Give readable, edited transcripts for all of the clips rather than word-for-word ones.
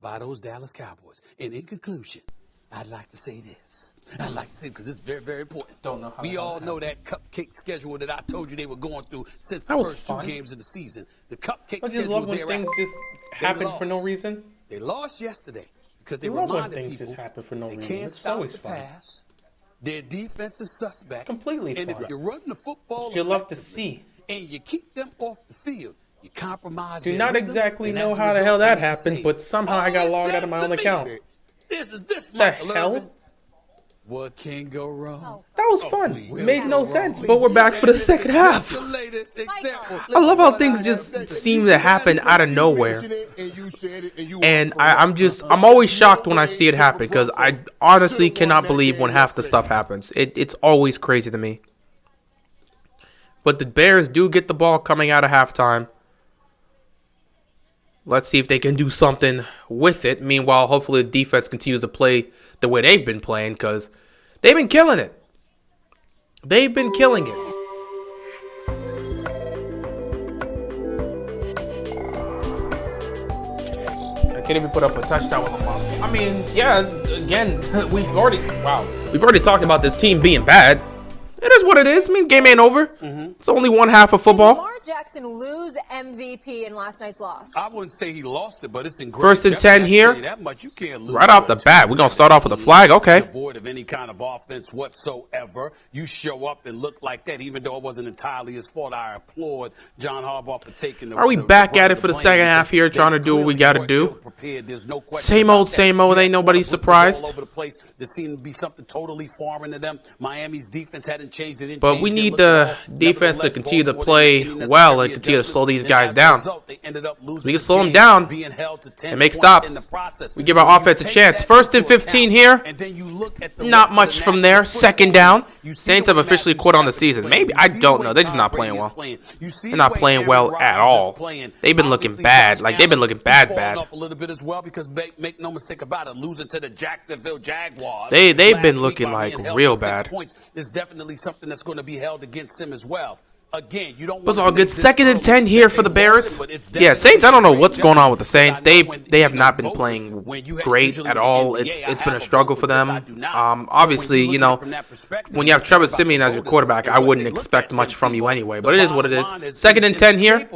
by those Dallas Cowboys. And in conclusion, I'd like to say this. I'd like to say because it's very, very important. Don't know how we all know that cupcake schedule that I told you they were going through since the first two games of the season. The cupcake schedule. I just love when things just happen for no reason. They lost yesterday because they love when reminded things people just happen for no they reason. can't It's stop always the fun. pass. Their defense is suspect. It's completely and fun. if you're running the football, You love to see. And you keep them off the field. You compromise. Do their not rhythm, exactly and know as a how the result, hell that you happened, say, but somehow I got logged out of my own account. This, The Michael hell? Irvin. What can go wrong? That was fun. Please. It made no sense, but we're back for the second half. The latest example. I love how things just seem to happen out of nowhere. And I'm always shocked when I see it happen because I honestly cannot believe when half the stuff happens. It's always crazy to me. But the Bears do get the ball coming out of halftime. Let's see if they can do something with it. Meanwhile, hopefully the defense continues to play the way they've been playing because they've been killing it. They've been killing it. I can't even put up a touchdown with them on. I mean, yeah, again, we've already talked about this team being bad. It is what it is. I mean, game ain't over. It's only one half of football. Did Lamar Jackson lose MVP in last night's loss? I wouldn't say he lost it, but it's in great. First and 10 here. That much you can't lose Right off the bat, we're going to start off with a flag. Okay. Devoid of any kind of offense whatsoever. You show up and look like that, even though it wasn't entirely his fault. I applaud John Harbaugh for taking the. Are we back at it for the second half here, trying to do what we got to do? Same old, same old. Ain't nobody surprised. All over the place. There seemed to be something totally foreign to them. Miami's defense hadn't changed. But we need the defense to continue to play well and continue to slow these guys down. We can slow them down and make stops. We give our offense a chance. First and 15 here. Not much from there. Second down. Saints have officially quit on the season. Maybe. I don't know. They're just not playing well. They're not playing well at all. They've been looking bad. Like, they've been looking bad. A little bit as well because make no mistake about it, losing to the Jacksonville Jaguars. They've been looking like real bad. There's definitely something that's going to be held against them as well. Again, you don't. Was all good. Second and 10 here for the Bears. Yeah, Saints. I don't know what's going on with the Saints. They have not been playing great at all. It's been a struggle for them. Obviously, you know, when you have Trevor Siemian as your quarterback, I wouldn't expect much from you anyway. But it is what it is. Second and 10 here.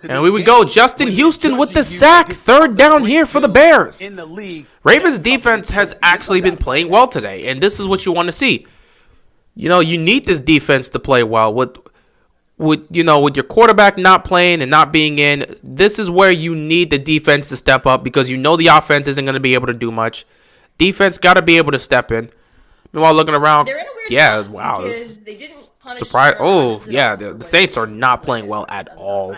And we would go. Justin Houston with the sack. Third down here for the Bears. Ravens defense has actually been playing well today, and this is what you want to see. You know, you need this defense to play well. With your quarterback not playing and not being in, this is where you need the defense to step up because you know the offense isn't going to be able to do much. Defense got to be able to step in. Meanwhile, looking around, yeah, wow, surprise! Oh, yeah, the Saints are not playing well at all.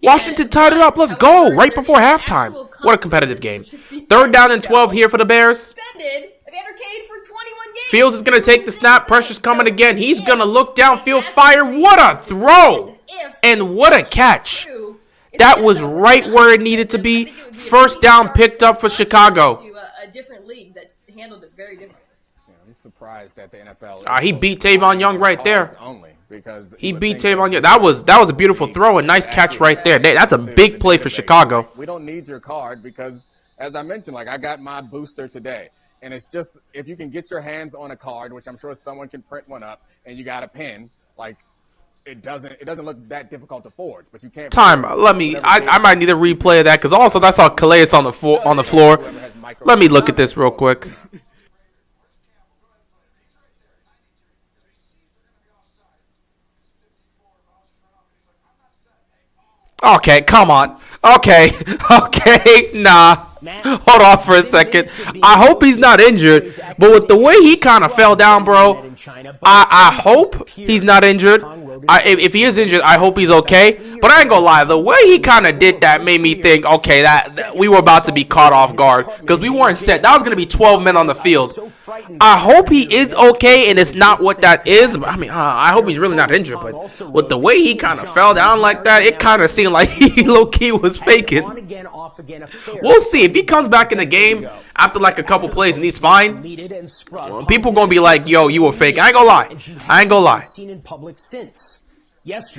Washington tied it up. Let's go right before halftime. What a competitive game. Third down and 12 here for the Bears. Fields is going to take the snap. Pressure's coming again. He's going to look downfield, fire. What a throw. And what a catch. That was right where it needed to be. First down picked up for Chicago. I'm surprised that the NFL. He beat Tavon Young right there. He beat Tavon Young. That was a beautiful throw. A nice catch right there. That's a big play for Chicago. We don't need your card because, as I mentioned, like I got my booster today. And it's just, if you can get your hands on a card, which I'm sure someone can print one up, and you got a pen, like it doesn't look that difficult to forge. But you can't. I might need a replay of that because also that's how Calais on the floor. Let me look at this real quick. Okay, come on. Okay, nah. Hold on for a second. I hope he's not injured, but with the way he kind of fell down, bro, I hope he's not injured. If he is injured, I hope he's okay. But I ain't gonna lie, the way he kind of did that made me think, okay, that we were about to be caught off guard because we weren't set. That was gonna be 12 men on the field. I hope he is okay, and it's not what that is. I mean, I hope he's really not injured. But with the way he kind of fell down like that, it kind of seemed like he low-key was faking. We'll see. If he comes back in the game after like a couple plays and he's fine, people gonna be like, yo, you were fake. I ain't gonna lie.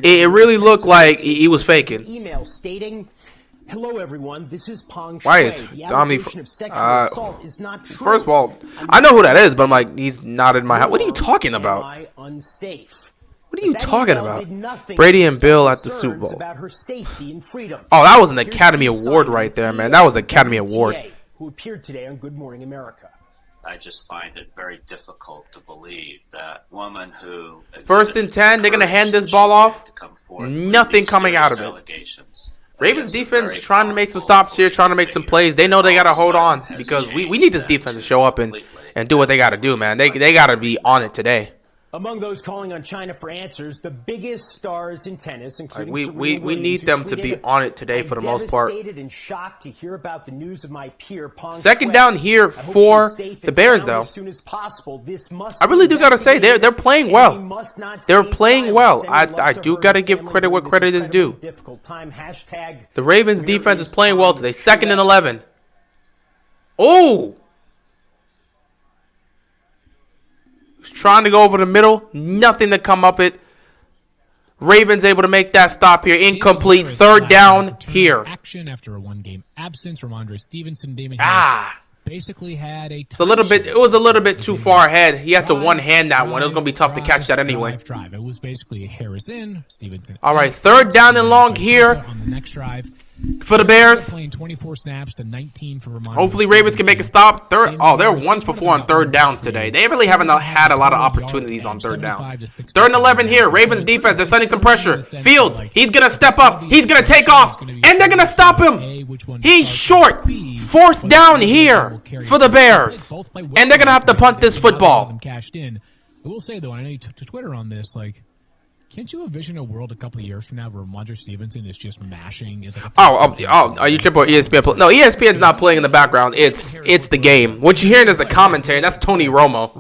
It really looked like he was faking. Email stating Hello, everyone. This is Pong Shui. Why is The Dominique? allegation of sexual assault is not true. First of all, I know who that is, but I'm like, he's not in my house. What are you talking about? Am I unsafe? What are you talking email about? did nothing Brady to and Bill at the concerns Super Bowl. about her safety and freedom. Oh, that was an Here's Academy Steve Award Simon, right there, the man. CEO That was of Academy WTA, Award. Who appeared today on Good Morning America. I just find it very difficult to believe that woman who 1st and 10, they're gonna hand this ball off. Nothing coming out of it. Ravens defense trying to make some stops here, trying to make some plays. They know they gotta hold on because we need this defense to show up and do what they gotta do, man. They gotta be on it today. Among those calling on China for answers, the biggest stars in tennis, including We need them to be on it today for the most part. And shocked to hear about the news of my peer, Pong Second Shui. down here for the Bears, though. As soon as possible. This must I really do gotta say they're playing well. They're playing well. I I do gotta give credit where credit is due. The Ravens defense is playing well today. 2nd and 11. Oh. Trying to go over the middle, nothing to come up it. Ravens able to make that stop here. Incomplete. 3rd down here. Action after a one-game absence. Ramondre Stevenson, Damon basically had a. It's a little bit. It was a little bit too far ahead. He had to one hand that one. It was gonna be tough to catch that anyway. It was basically Harris in Stevenson. All right, 3rd down and long here on the next drive. for the Bears. Playing 24 snaps to 19 for Ramondre. Hopefully Ravens can make a stop. They're 1 for 4 on 3rd downs today. They really haven't had a lot of opportunities on 3rd down. 3rd and 11 here. Ravens defense. They're sending some pressure. Fields. He's gonna step up. He's gonna take off, and they're gonna stop him. He's short. 4th down here for the Bears, and they're gonna have to punt this football. Cashed in. I will say though, and I know you took to Twitter on this, like. Can't you envision a world a couple of years from now where Ramondre Stevenson is just mashing? Is like Are you tripping? ESPN? No, ESPN's not playing in the background. It's the game. What you're hearing is the commentary. That's Tony Romo.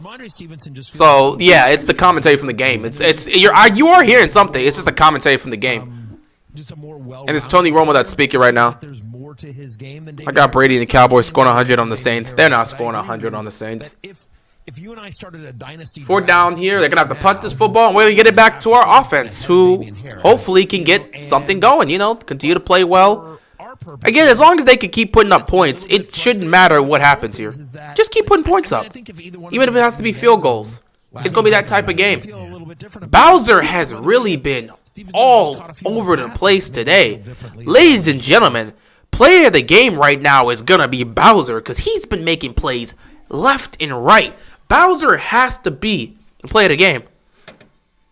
So yeah, it's the commentary from the game. You are hearing something. It's just a commentary from the game. And it's Tony Romo that's speaking right now. I got Brady and the Cowboys scoring 100 on the Saints. They're not scoring 100 on the Saints. If you and I started a dynasty 4th down here, they're gonna have to punt this football, and we're gonna get it back to our offense, who hopefully can get something going. Continue to play well. Again, as long as they can keep putting up points, it shouldn't matter what happens here. Just keep putting points up, even if it has to be field goals. It's gonna be that type of game. Bowser has really been all over the place today, ladies and gentlemen. Player of the game right now is gonna be Bowser because he's been making plays left and right. Bowser has to be the player of the game.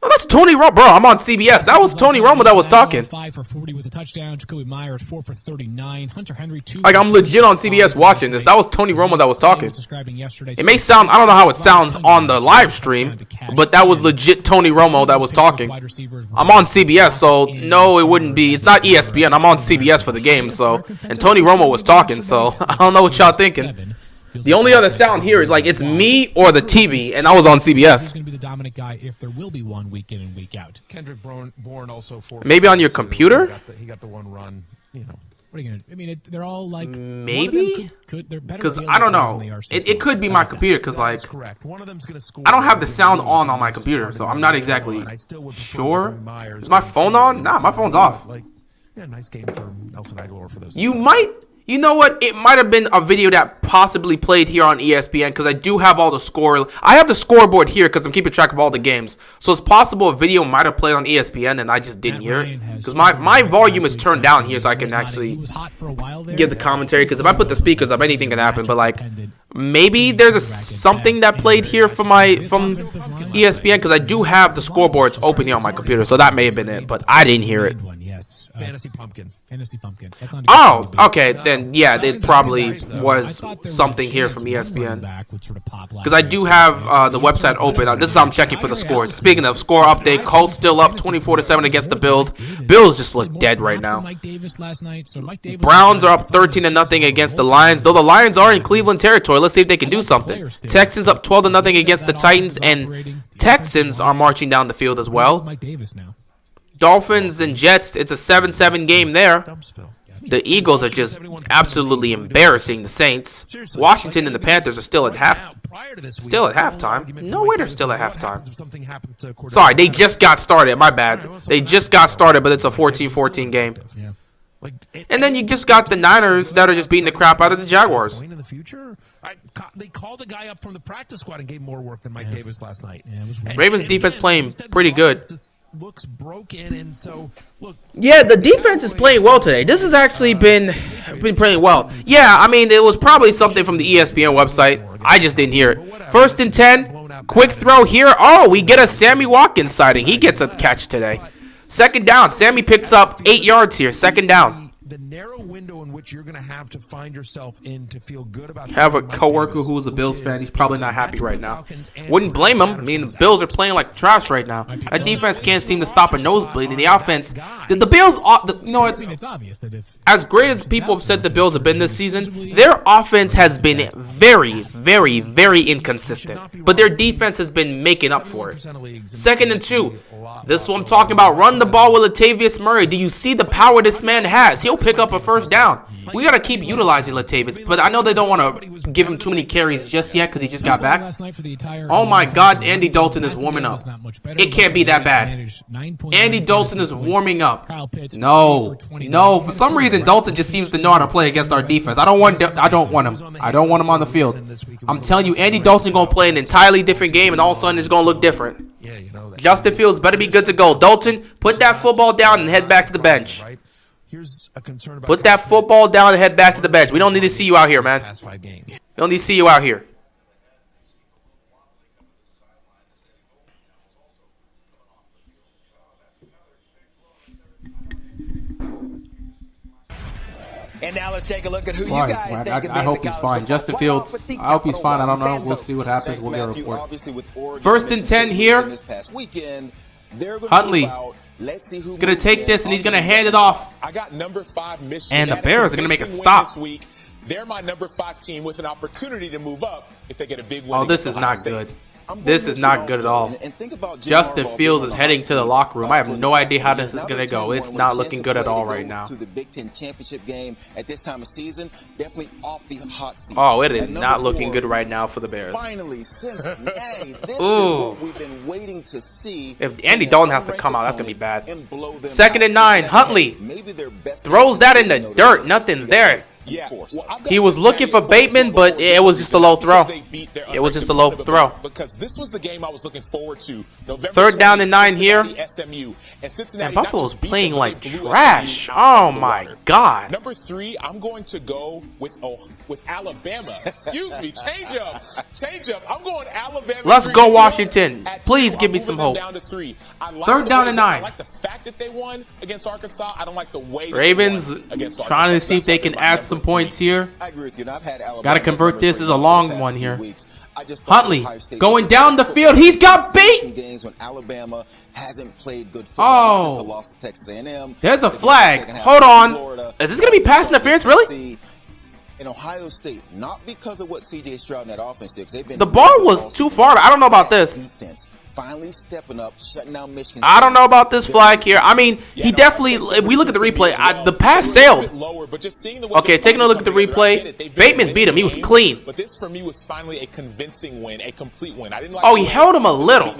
Oh, that's Tony Romo. Bro, I'm on CBS. That was Tony Romo that was talking. 5 for 40 with a touchdown. Jacoby Myers 4 for 39. Hunter Henry 2. Like, I'm legit on CBS watching this. That was Tony Romo that was talking. It may sound, I don't know how it sounds on the live stream, but that was legit Tony Romo that was talking. I'm on CBS, so no, it wouldn't be. It's not ESPN. I'm on CBS for the game, so. And Tony Romo was talking, so I don't know what y'all thinking. The only other sound here is like it's me or the TV, and I was on CBS. He's going to be the dominant guy if there will be one week in and week out. Kendrick Bourne also for maybe on your computer. He got the one run. What are you going to? I mean, they're all like maybe because I don't know. It could be my computer because like I don't have the sound on my computer, so I'm not exactly sure. Is my phone on? Nah, my phone's off. Yeah, nice game for Nelson Aguilar for those. You know what? It might have been a video that possibly played here on ESPN because I do have all the score. I have the scoreboard here because I'm keeping track of all the games. So it's possible a video might have played on ESPN and I just didn't hear it because my volume is turned down here so I can actually give the commentary. Because if I put the speakers up, anything can happen. But like maybe there's something that played here from ESPN because I do have the scoreboards open here on my computer. So that may have been it, but I didn't hear it. Fantasy Pumpkin. Oh, okay. Then, yeah, it probably was something here from ESPN. Because I do have the website open. This is how I'm checking for the scores. Speaking of score update, Colts still up 24-7 against the Bills. Bills just look dead right now. Browns are up 13-0 against the Lions. Though the Lions are in Cleveland territory, let's see if they can do something. Texans up 12-0 against the Titans, and Texans are marching down the field as well. Dolphins and Jets, it's a 7-7 game there. The Eagles are just absolutely embarrassing the Saints. Washington and the Panthers are still at halftime. No way they're still at halftime. Sorry, they just got started. My bad. They just got started, but it's a 14-14 game. And then you just got the Niners that are just beating the crap out of the Jaguars. In the future, they called a guy up from the practice squad and gave more work than Mike Davis last night. Yeah, Ravens defense playing pretty good. Just looks broken, and so look. Yeah, the defense is playing well today. This has actually been playing well. Yeah, I mean, it was probably something from the ESPN website. I just didn't hear it. 1st and 10, quick throw here. Oh, we get a Sammy Watkins sighting. He gets a catch today. 2nd down. Sammy picks up 8 yards here. 2nd down. The narrow window in which you're going to have to find yourself in to feel good about. Have a coworker who's a Bills fan. He's probably not happy right now. Wouldn't blame him. I mean, the Bills are playing like trash right now. That defense can't seem to stop a nosebleed. And the offense, the Bills, you know what? It's obvious that if As great as people have said the Bills have been this season, their offense has been very, very, very inconsistent. But their defense has been making up for it. 2nd and 2. This is what I'm talking about. Run the ball with Latavius Murray. Do you see the power this man has? He'll pick up a 1st down. We got to keep utilizing Latavius, but I know they don't want to give him too many carries just yet because he just got back. Oh my God, Andy Dalton is warming up. It can't be that bad. Andy Dalton is warming up. No, for some reason Dalton just seems to know how to play against our defense. I don't want him. I don't want him on the field. I'm telling you, Andy Dalton gonna play an entirely different game, and all of a sudden it's gonna look different. Justin Fields better be good to go. Dalton, put that football down and head back to the bench. Put that football down and head back to the bench. We don't need to see you out here, man. We don't need to see you out here. And now let's take a look at who you guys think. I hope he's fine. Justin Fields, I hope he's fine. I don't know. We'll see what happens. We'll get a report. 1st and 10 here. Huntley. He's going to take this, and he's going to hand it off. I got number 5 Michigan. And the Bears are going to make a stop. They're my number 5 team with an opportunity to move up if they get a big win. Oh, this is not good. This is not good at all. Justin Fields is heading to the locker room. I have no idea how this is going to go. It's not looking good at all right now. Oh, it is not looking good right now for the Bears. Ooh. If Andy Dalton has to come out, that's going to be bad. 2nd and 9. Huntley throws that in the dirt. Nothing's there. Yeah. He was looking for Bateman, but it was just a low throw. It was just a low throw. Because this was the game I was looking forward to. 3rd down and 9 here. And Buffalo's playing like trash. Oh my God. Number 3, I'm going to go with Alabama. Excuse me, change up. I'm going Alabama. Let's go Washington. Please give me some hope. 3rd down and 9. I like the fact that they won against Arkansas. I don't like the way Ravens trying to see if they can add some points here. Got to convert this. This is a long one here. Huntley going down the field. He's got beat. Oh, there's a flag. Hold on. Is this going to be pass interference, really? In Ohio State, not because of what C.J. Stroud and that offense did. The ball was too far. I don't know about this. Finally stepping up, shutting down Michigan. I don't know about this flag here. I mean, he definitely, if we look at the replay, the pass sailed. Okay, taking a look at the replay, Bateman beat him. He was clean. But this for me was finally a convincing win, a complete win. I didn't like. Oh, he held him a little.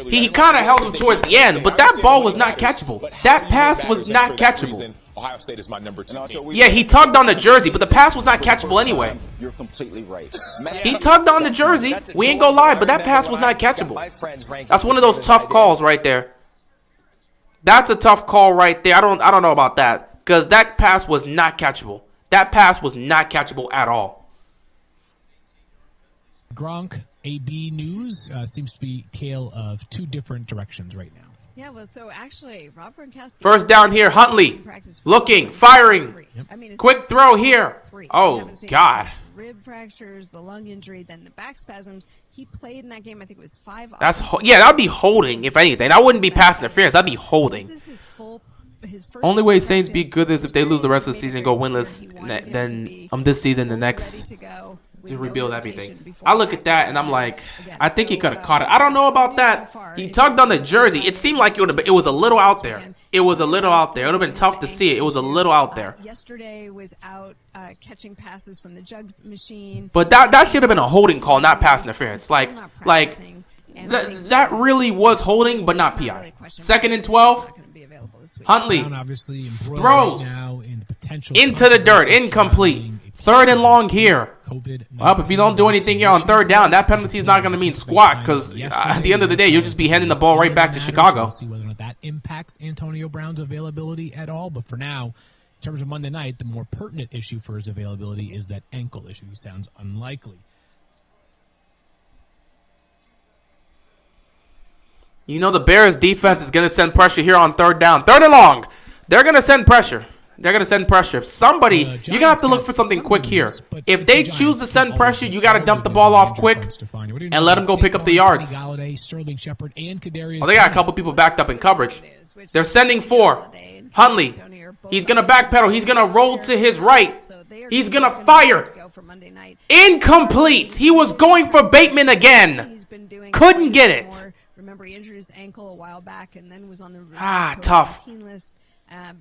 He kind of held him towards the end, but that ball was not catchable. That pass was not catchable. Ohio State is my number 2 team. Yeah, he tugged on the jersey, but the pass was not catchable anyway. You're completely right. He tugged on the jersey. We ain't gonna lie, but that pass was not catchable. That's one of those tough calls right there. That's a tough call right there. I don't know about that, because that pass was not catchable. That pass was not catchable at all. Gronk, AB News seems to be a tale of 2 different directions right now. Yeah, well, so actually, Rob Gronkowski. 1st down here, Huntley. Looking, firing. Quick throw here. Oh, God. Rib fractures, the lung injury, then the back spasms. He played in that game, I think it was 5. Yeah, that'd be holding, if anything. That wouldn't be pass interference. That'd be holding. This is his first Only way Saints be good is if they lose the rest of the season and go winless, then this season, the next, to rebuild everything. I look at that and I'm like, I think he could have caught it. I don't know about that. He tugged on the jersey. It seemed like it was a little out there. It was a little out there. It would have been tough to see it. It was a little out there. Yesterday was out catching passes from the jugs machine. But that should have been a holding call, not pass interference. That really was holding, but not PI. 2nd and 12. this week. Huntley obviously throws now in the potential into the dirt, incomplete. 3rd and long here. Well, if you don't do anything here on 3rd down, that penalty is not going to mean squat because at the end of the day, you'll just be handing the ball right back to Chicago. We'll see whether or not that impacts Antonio Brown's availability at all. But for now, in terms of Monday night, the more pertinent issue for his availability is that ankle issue. He sounds unlikely. You know the Bears defense is going to send pressure here on 3rd down. 3rd and long. They're going to send pressure. They're going to send pressure. If somebody, you're going to have to look for something quick here. If they choose to send pressure, you got to dump the ball off quick and let them go pick up the yards. Oh, they got a couple people backed up in coverage. They're sending 4. Huntley, he's going to backpedal. He's going to roll to his right. He's going to fire. Incomplete. He was going for Bateman again. Couldn't get it. Remember, he injured his ankle a while back and then was on the tough. list.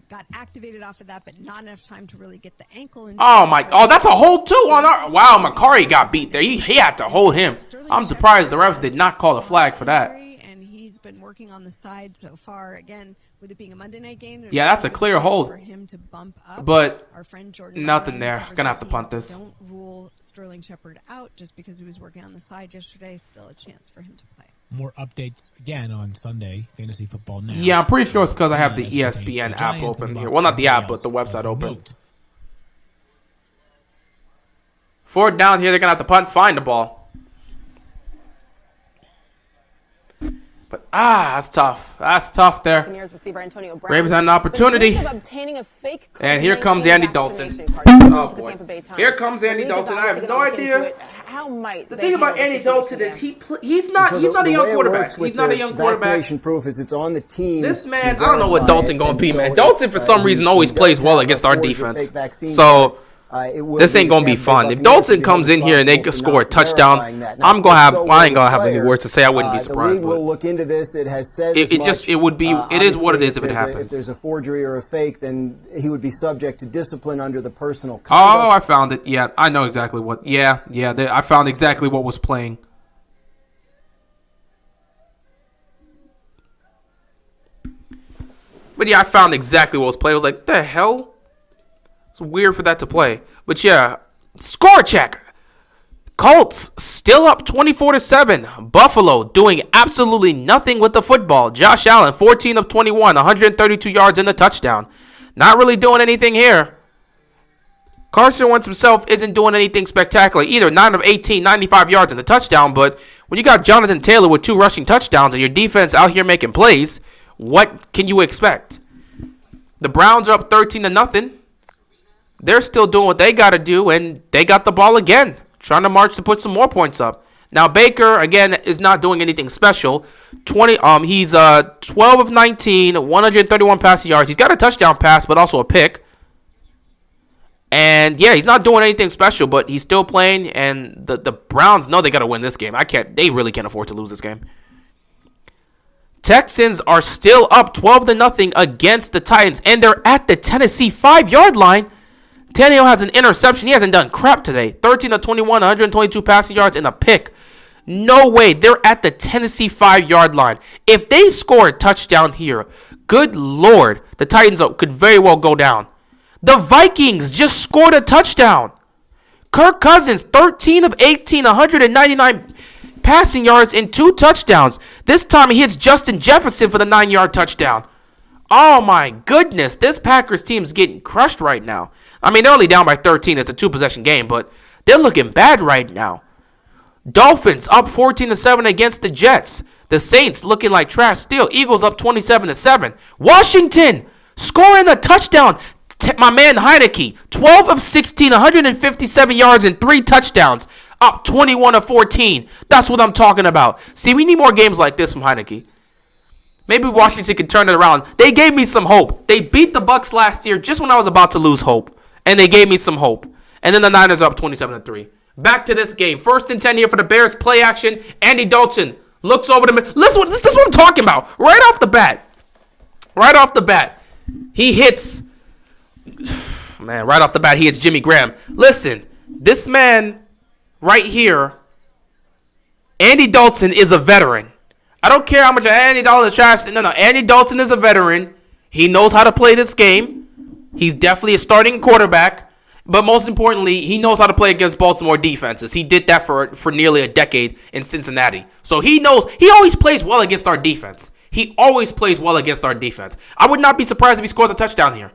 Got activated off of that, but not enough time to really get the ankle injury. Oh, my. Oh, that's a hold, too. On our. Wow, Macari got beat there. He had to hold him. I'm surprised the refs did not call the flag for that. And he's been working on the side so far. Again, with it being a Monday night game, yeah, that's a clear hold. For him to bump up. But our friend Jordan nothing there. Gonna have to punt this. Don't rule Sterling Shepard out just because he was working on the side yesterday. Still a chance for him to play. More updates again on Sunday, Fantasy Football Now. Yeah, I'm pretty sure it's because I have the ESPN app open here. Well, not the app, but the website open. 4th down here, they're going to have to punt, find the ball. But, that's tough. That's tough there. Ravens had an opportunity. And here comes Andy Dalton. Oh, boy. Here comes Andy Dalton. I have no idea. The thing about Andy Dalton is he's not a young quarterback. He's not a young quarterback. Vaccination proof is it's on the team. This man, I don't know what Dalton going to be, man. Dalton, for some reason, always plays well against our defense. So this ain't gonna be fun. If Dalton comes in here and they score a touchdown, I ain't gonna have any words to say. I wouldn't be surprised. The league will look into this. It has said it is what it is if it happens. If there's a forgery or a fake, then he would be subject to discipline under the personal conduct. Oh, I found it. Yeah, I know exactly what. Yeah. I found exactly what was playing. But yeah, I found exactly what was playing. I was like, the hell? It's weird for that to play. But yeah, score check. Colts still up 24-7. Buffalo doing absolutely nothing with the football. Josh Allen, 14 of 21, 132 yards and a touchdown. Not really doing anything here. Carson Wentz himself isn't doing anything spectacular either. 9 of 18, 95 yards and a touchdown. But when you got Jonathan Taylor with 2 rushing touchdowns and your defense out here making plays, what can you expect? The Browns are up 13-0. They're still doing what they got to do, and they got the ball again, trying to march to put some more points up. Now, Baker, again, is not doing anything special. He's 12 of 19, 131 passing yards. He's got a touchdown pass, but also a pick. And, yeah, he's not doing anything special, but he's still playing, and the Browns know they got to win this game. They really can't afford to lose this game. Texans are still up 12-0 against the Titans, and they're at the Tennessee 5-yard line. Tannehill has an interception. He hasn't done crap today. 13 of 21, 122 passing yards and a pick. No way. They're at the Tennessee 5-yard line. If they score a touchdown here, good Lord, the Titans could very well go down. The Vikings just scored a touchdown. Kirk Cousins, 13 of 18, 199 passing yards and 2 touchdowns. This time he hits Justin Jefferson for the 9-yard touchdown. Oh my goodness, this Packers team's getting crushed right now. I mean, they're only down by 13. It's a 2-possession game, but they're looking bad right now. Dolphins up 14-7 against the Jets. The Saints looking like trash still. Eagles up 27-7. Washington scoring a touchdown. My man Heineke, 12 of 16, 157 yards and 3 touchdowns. Up 21-14. That's what I'm talking about. See, we need more games like this from Heineke. Maybe Washington can turn it around. They gave me some hope. They beat the Bucs last year just when I was about to lose hope. And they gave me some hope. And then the Niners are up 27-3. Back to this game. 1st and 10 here for the Bears. Play action. Andy Dalton looks over the middle. Listen, this is what I'm talking about. Right off the bat. He hits. Man, right off the bat, he hits Jimmy Graham. Listen, this man right here, Andy Dalton is a veteran. I don't care how much Andy Dalton is trash. No, Andy Dalton is a veteran. He knows how to play this game. He's definitely a starting quarterback. But most importantly, he knows how to play against Baltimore defenses. He did that for nearly a decade in Cincinnati. So he knows. He always plays well against our defense. He always plays well against our defense. I would not be surprised if he scores a touchdown here.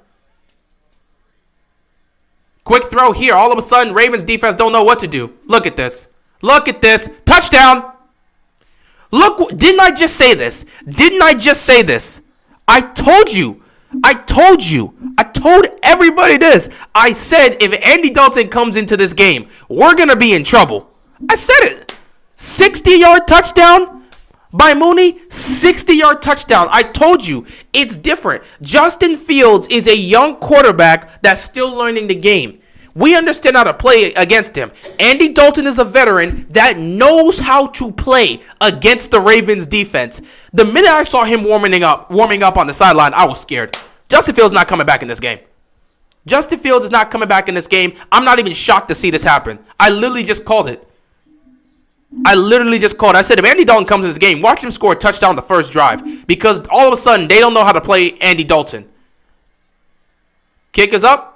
Quick throw here. All of a sudden, Ravens defense don't know what to do. Look at this. Look at this. Touchdown. Look, didn't I just say this? Didn't I just say this? I told you. I told you. I told everybody this. I said if Andy Dalton comes into this game, we're going to be in trouble. I said it. 60-yard touchdown by Mooney. 60-yard touchdown. I told you. It's different. Justin Fields is a young quarterback that's still learning the game. We understand how to play against him. Andy Dalton is a veteran that knows how to play against the Ravens defense. The minute I saw him warming up on the sideline, I was scared. Justin Fields is not coming back in this game. Justin Fields is not coming back in this game. I'm not even shocked to see this happen. I literally just called it. I said if Andy Dalton comes in this game, watch him score a touchdown the first drive. Because all of a sudden, they don't know how to play Andy Dalton. Kick is up.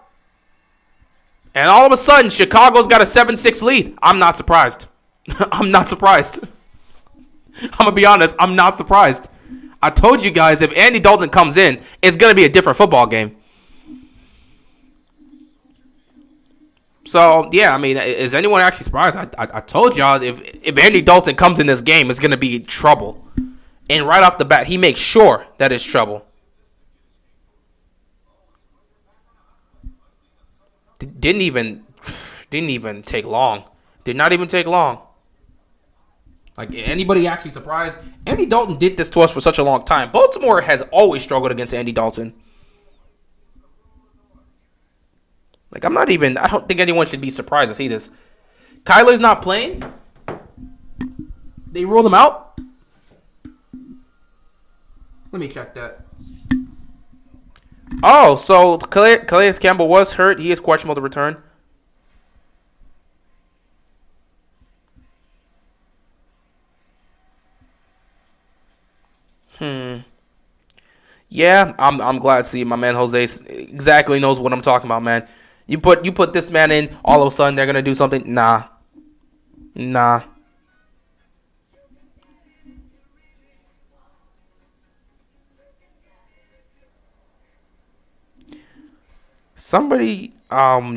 And all of a sudden, Chicago's got a 7-6 lead. I'm not surprised. I'm not surprised. I'm going to be honest. I'm not surprised. I told you guys, if Andy Dalton comes in, it's going to be a different football game. So, yeah, I mean, is anyone actually surprised? I told y'all, if Andy Dalton comes in this game, it's going to be trouble. And right off the bat, he makes sure that it's trouble. Didn't even take long. Did not even take long. Like, anybody actually surprised? Andy Dalton did this to us for such a long time. Baltimore has always struggled against Andy Dalton. Like, I don't think anyone should be surprised to see this. Kyler's not playing. They ruled him out. Let me check that. Oh, so Calais Campbell was hurt. He is questionable to return. Yeah, I'm glad to see my man Jose exactly knows what I'm talking about, man. You put this man in, all of a sudden they're gonna do something. Nah. Somebody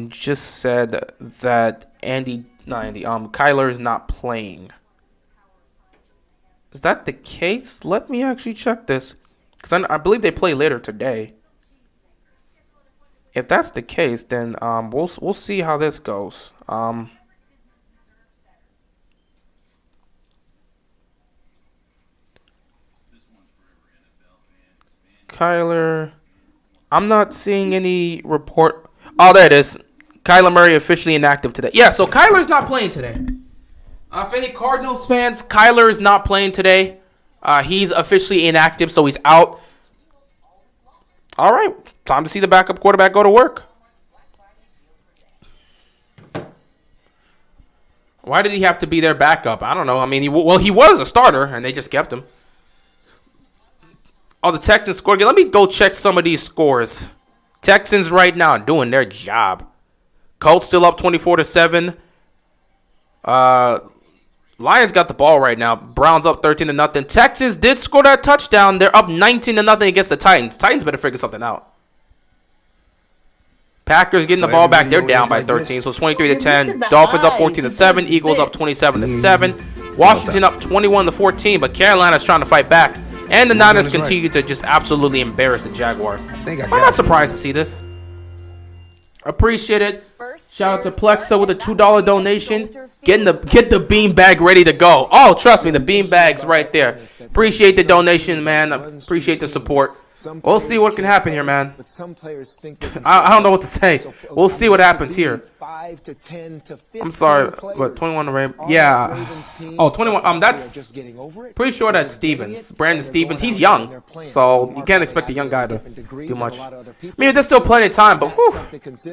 just said that Kyler is not playing. Is that the case? Let me actually check this, because I believe they play later today. If that's the case, then we'll see how this goes. Kyler, I'm not seeing any report. Oh, there it is. Kyler Murray officially inactive today. Yeah, so Kyler's not playing today. For any Cardinals fans, Kyler is not playing today. He's officially inactive, so he's out. All right, time to see the backup quarterback go to work. Why did he have to be their backup? I don't know. I mean, he was a starter, and they just kept him. Oh, the Texans scored again. Let me go check some of these scores. Texans right now doing their job. Colts still up 24-7. Lions got the ball right now. Browns up 13-0. Texans did score that touchdown. They're up 19-0 against the Titans. Titans better figure something out. Packers getting the ball back. They're down by 13, so it's 23-10. Dolphins up 14-7. Eagles up 27-7. Washington up 21-14, but Carolina's trying to fight back. And the Niners continue to just absolutely embarrass the Jaguars. I'm not surprised to see this. Appreciate it. Shout out to Plexa with a $2 donation. Get the beanbag ready to go. Oh, trust me, the beanbag's right there. Appreciate the donation, man. Appreciate the support. We'll see what can happen here, man. I don't know what to say. We'll see what happens here. 5 to 10 to 15 I'm sorry, players but 21 to Ravens. on Yeah. that Ravens team. Oh, 21. That's Just getting over it. pretty sure that's Stevens. Brandon Stevens. He's young, so you can't expect a young guy to do much. I mean, there's still plenty of time, but whew,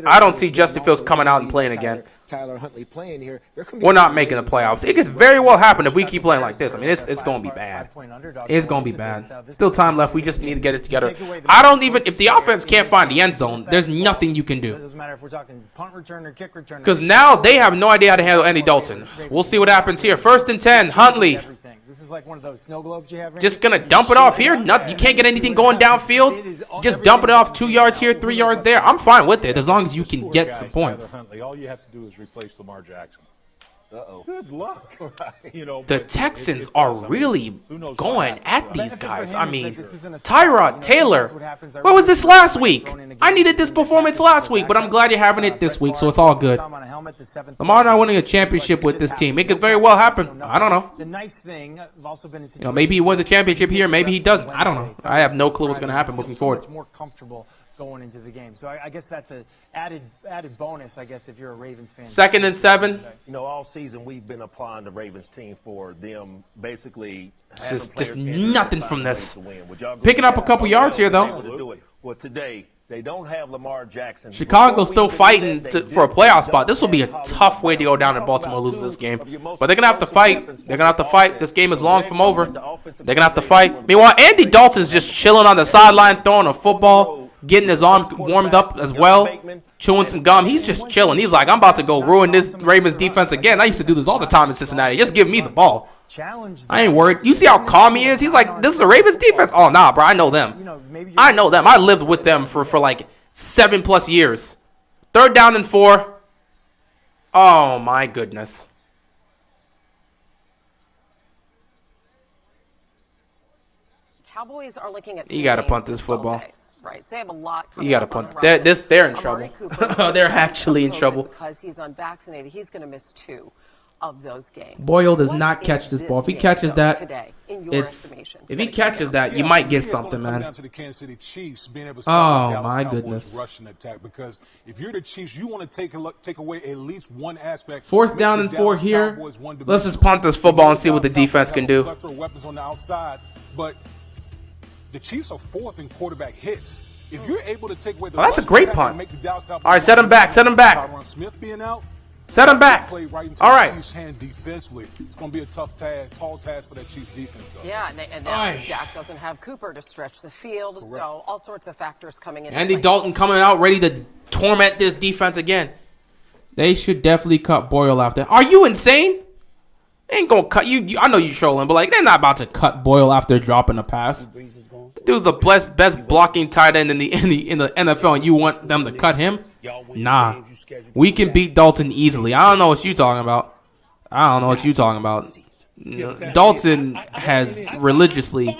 I don't see Justin Fields coming out and playing again. Tyler Huntley playing here. We're not making the playoffs. It could very well happen if we keep playing like this. I mean, it's going to be bad. It's going to be bad. Still time left. We just need to get it together. I don't even, if the offense can't find the end zone, there's nothing you can do. It doesn't matter if we're talking punt return or kick return. Because now they have no idea how to handle Andy Dalton. We'll see what happens here. 1st and 10, Huntley. This is like one of those snow globes you have. Just going to dump it off here. You can't get anything going downfield. Just dump it off 2 yards here, 3 yards there. I'm fine with it as long as you can get some points. All you have to do is replace Lamar Jackson. Uh-oh. Good luck. You know, the Texans are really going at these guys. I mean, Tyrod Taylor. Where was this last week? I needed this performance last week, but I'm glad you're having it this week, so it's all good. Lamar not winning a championship with this team. It could very well happen. I don't know. The nice thing, I've also been in situations, maybe he wins a championship here, maybe he doesn't. I don't know. I have no clue what's going to happen moving forward. More comfortable going into the game. So I guess that's an added bonus, I guess, if you're a Ravens fan. 2nd and 7. You know, all season we've been applying the Ravens team for them basically. Just nothing from this. Picking up a couple yards here, though. Well, today they don't have Lamar Jackson. Chicago's still fighting for a playoff spot. This will be a tough way to go down if Baltimore loses this game. But they're going to have to fight. They're going to have to fight. This game is long from over. They're going to have to fight. Meanwhile, Andy Dalton's just chilling on the sideline, throwing a football, getting his arm warmed up as well, chewing some gum. He's just chilling. He's like, I'm about to go ruin this Ravens defense again. I used to do this all the time in Cincinnati. Just give me the ball. I ain't worried. You see how calm he is? He's like, this is a Ravens defense? Oh, nah, bro. I know them. I know them. I lived with them for like 7+ years. 3rd down and 4. Oh, my goodness. Cowboys are looking at you got to punt this football. Right, so they have a lot. You got to punt. They're in trouble. They're actually in trouble. Because he's unvaccinated, he's going to miss 2 of those games. Boyle does not catch this ball. If he catches that, if he catches that, you might get something, man. Oh my goodness. Because if you're the Chiefs, you want to take away at least one aspect. 4th down and 4 here. Let's just punt this football and see what the defense can do. Weapons on the outside, but the Chiefs are 4th in quarterback hits. If you're able to take away the that's a great punt. All right, set him back. Set him back. Set him back. All right. It's going to be a tall task for that Chiefs defense, though. Yeah, and Dak doesn't have Cooper to stretch the field, so all sorts of factors coming in. Andy Dalton coming out ready to torment this defense again. They should definitely cut Boyle after. Are you insane? They ain't gonna cut you. I know you're trolling, but like they're not about to cut Boyle after dropping a pass. The dude's the best blocking tight end in the NFL, and you want them to cut him? Nah. We can beat Dalton easily. I don't know what you're talking about. Dalton has religiously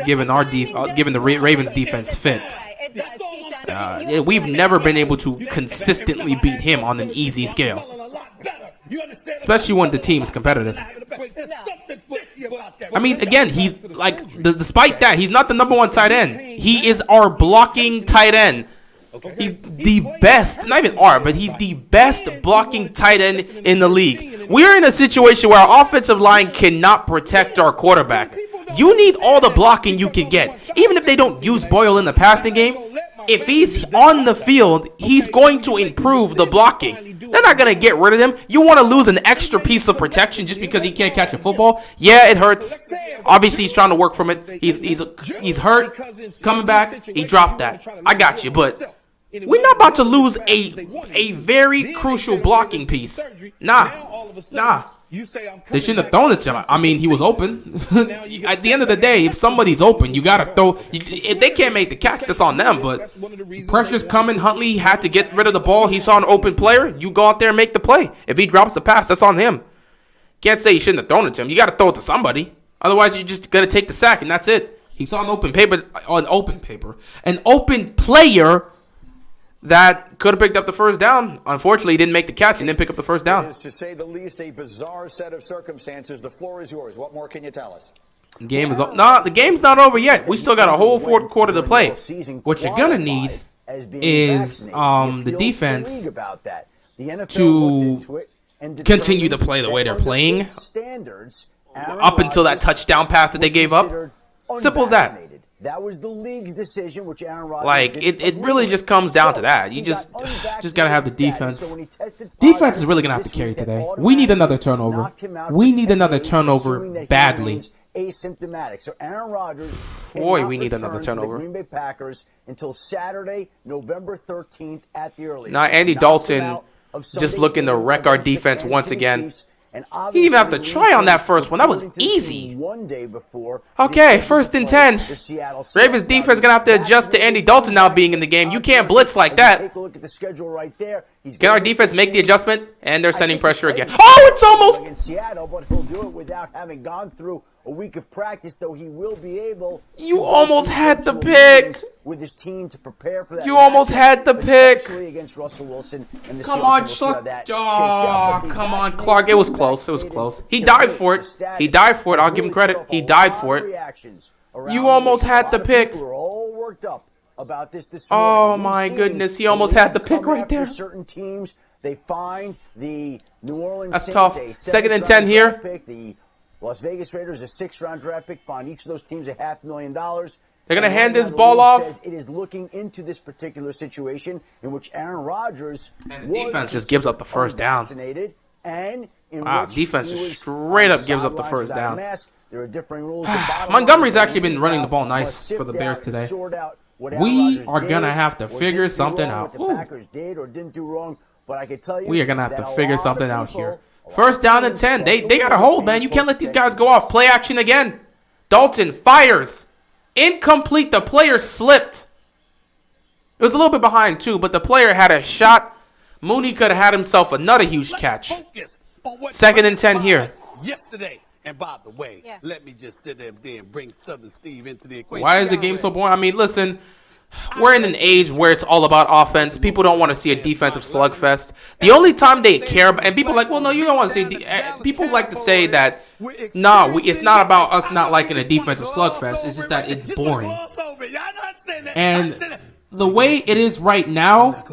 given the Ravens defense fits. We've never been able to consistently beat him on an easy scale. Especially when the team is competitive. I mean, again, he's like, despite that, he's not the #1 tight end. He is our blocking tight end. He's the best, not even but he's the best blocking tight end in the league. We're in a situation where our offensive line cannot protect our quarterback. You need all the blocking you can get. Even if they don't use Boyle in the passing game, if he's on the field, he's going to improve the blocking. They're not going to get rid of him. You want to lose an extra piece of protection just because he can't catch a football? Yeah, it hurts. Obviously, he's trying to work from it. He's hurt. Coming back, he dropped that. I got you, but we're not about to lose a very crucial blocking piece. Nah. They shouldn't have thrown it to him. I mean, he was open. At the end of the day, if somebody's open, you got to throw. If they can't make the catch, that's on them. But pressure's coming. Huntley had to get rid of the ball. He saw an open player. You go out there and make the play. If he drops the pass, that's on him. Can't say you shouldn't have thrown it to him. You got to throw it to somebody. Otherwise, you're just going to take the sack, and that's it. He saw an open player that could have picked up the first down. Unfortunately, he didn't make the catch and didn't pick up the first down. It is, to say the least, a bizarre set of circumstances. The floor is yours. What more can you tell us? The game is the game's not over yet. We still got a whole 4th quarter to play. What you're gonna need is the defense to continue to play the way they're playing up until that touchdown pass that they gave up. Simple as that. That was the league's decision, which Aaron Rodgers like it really just comes down to that. You just gotta have the defense. Defense is really gonna have to carry today. We need another turnover. We need another turnover badly. Asymptomatic. So Aaron Rodgers Boy, we need another turnover. The Green Bay Packers until Saturday, November 13th at the earliest. Now Andy Dalton just looking to wreck our defense once again. He didn't even have to try on that first one. That was easy. Okay, 1st and 10. Ravens defense is going to have to adjust to Andy Dalton now being in the game. You can't blitz like that. Can our defense make the adjustment? And they're sending pressure again. Oh, it's almost... In Seattle, but he'll do it without having gone through a week of practice, though he will be able... You almost had the pick. With his team to prepare for that. You almost had the pick. Against Russell Wilson and the come on, come on, Clark. It was close. It was close. He died for it. He died for it. I'll give him credit. He died for it. You almost had the pick. Oh my goodness, he almost had the pick right there. Certain teams, they find the New Orleans That's tough. 2nd and 10 here. The Las Vegas Raiders, a 6th-round draft pick, find each of those teams $500,000. They're going to hand this ball off. It is looking into this particular situation in which Aaron Rodgers and the defense just gives up the first down. And wow, defense just straight up gives up the first down. There are differing rules. Montgomery's actually been running the ball nice for the Bears today. We are going to have to figure something out. We are going to have to figure something out here. 1st down and 10. They got a hold, man. You can't let these guys go off. Play action again. Dalton fires. Incomplete. The player slipped. It was a little bit behind, too, but the player had a shot. Mooney could have had himself another huge catch. 2nd and 10 here. Yesterday. And by the way, let me just sit there and bring Southern Steve into the equation. Why is the game so boring? I mean, listen, we're in an age where it's all about offense. People don't want to see a defensive slugfest. The only time they care about, and people are like, well, no, you don't want to see. People like to say that, no, it's not about us not liking a defensive slugfest. It's just that it's boring. And the way it is right now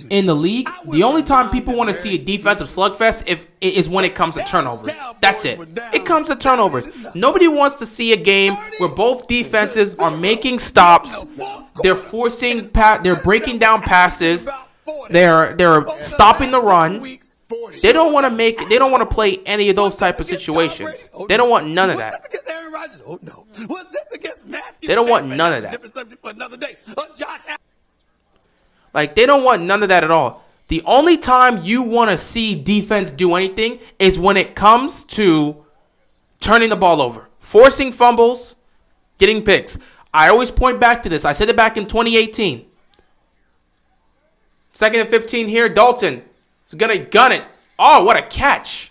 in the league, the only time people want to see a defensive slugfest is when it comes to turnovers. That's it. It comes to turnovers. Nobody wants to see a game where both defenses are making stops. They're forcing, they're breaking down passes. They're stopping the run. They don't want to make. They don't want to play any of those type of situations. They don't want none of that. They don't want none of that. Like, they don't want none of that at all. The only time you want to see defense do anything is when it comes to turning the ball over, forcing fumbles, getting picks. I always point back to this. I said it back in 2018. 2nd and 15 here. Dalton is going to gun it. Oh, what a catch.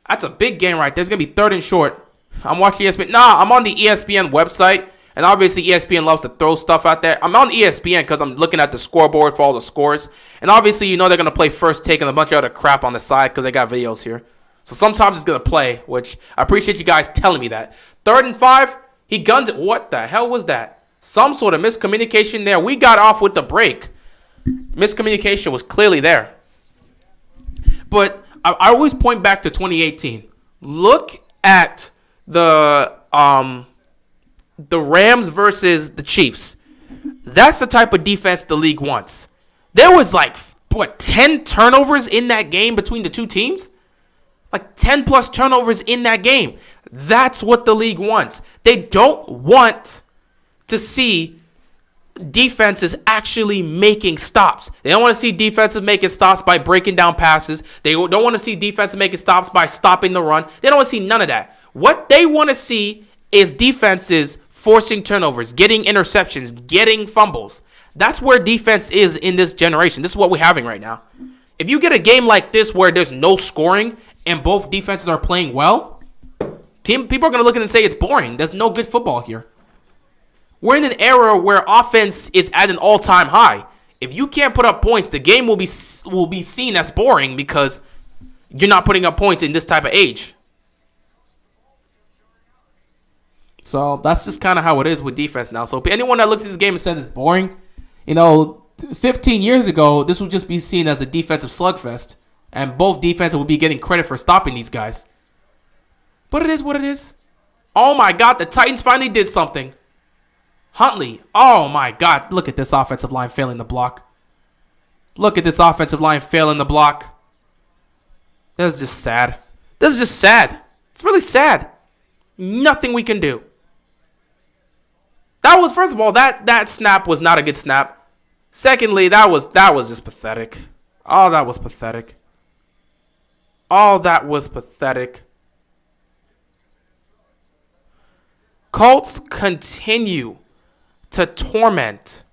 That's a big game right there. It's going to be 3rd and short. I'm watching ESPN. Nah, I'm on the ESPN website. And obviously, ESPN loves to throw stuff out there. I'm on ESPN because I'm looking at the scoreboard for all the scores. And obviously, you know they're going to play First Take and a bunch of other crap on the side because they got videos here. So sometimes it's going to play, which I appreciate you guys telling me that. 3rd and 5, he guns it. What the hell was that? Some sort of miscommunication there. We got off with the break. Miscommunication was clearly there. But I always point back to 2018. Look at the Rams versus the Chiefs. That's the type of defense the league wants. There was 10 turnovers in that game between the two teams? 10 plus turnovers in that game. That's what the league wants. They don't want to see defenses actually making stops. They don't want to see defenses making stops by breaking down passes. They don't want to see defenses making stops by stopping the run. They don't want to see none of that. What they want to see is defenses forcing turnovers, getting interceptions, getting fumbles. That's where defense is in this generation. This is what we're having right now. If you get a game like this where there's no scoring and both defenses are playing well, people are going to look at it and say it's boring. There's no good football here. We're in an era where offense is at an all-time high. If you can't put up points, the game will be seen as boring because you're not putting up points in this type of age. So that's just kind of how it is with defense now. So anyone that looks at this game and says it's boring, 15 years ago, this would just be seen as a defensive slugfest, and both defenses would be getting credit for stopping these guys. But it is what it is. Oh my God, the Titans finally did something. Huntley, oh my God, look at this offensive line failing the block. Look at this offensive line failing the block. This is just sad. This is just sad. It's really sad. Nothing we can do. That was, first of all, that snap was not a good snap. Secondly, that was just pathetic. Oh, that was pathetic. Oh, that was pathetic. Colts continue to torment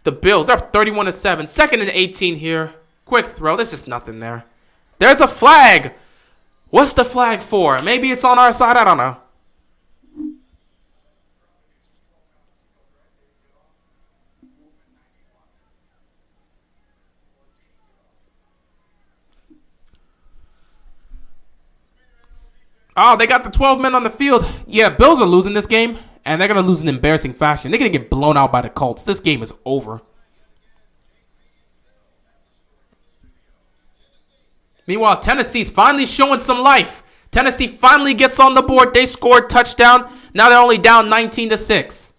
the Bills. They're up 31-7. 2nd and 18 here. Quick throw. There's just nothing there. There's a flag. What's the flag for? Maybe it's on our side. I don't know. Oh, they got the 12 men on the field. Yeah, Bills are losing this game, and they're going to lose in embarrassing fashion. They're going to get blown out by the Colts. This game is over. Meanwhile, Tennessee's finally showing some life. Tennessee finally gets on the board. They scored touchdown. Now they're only down 19-6.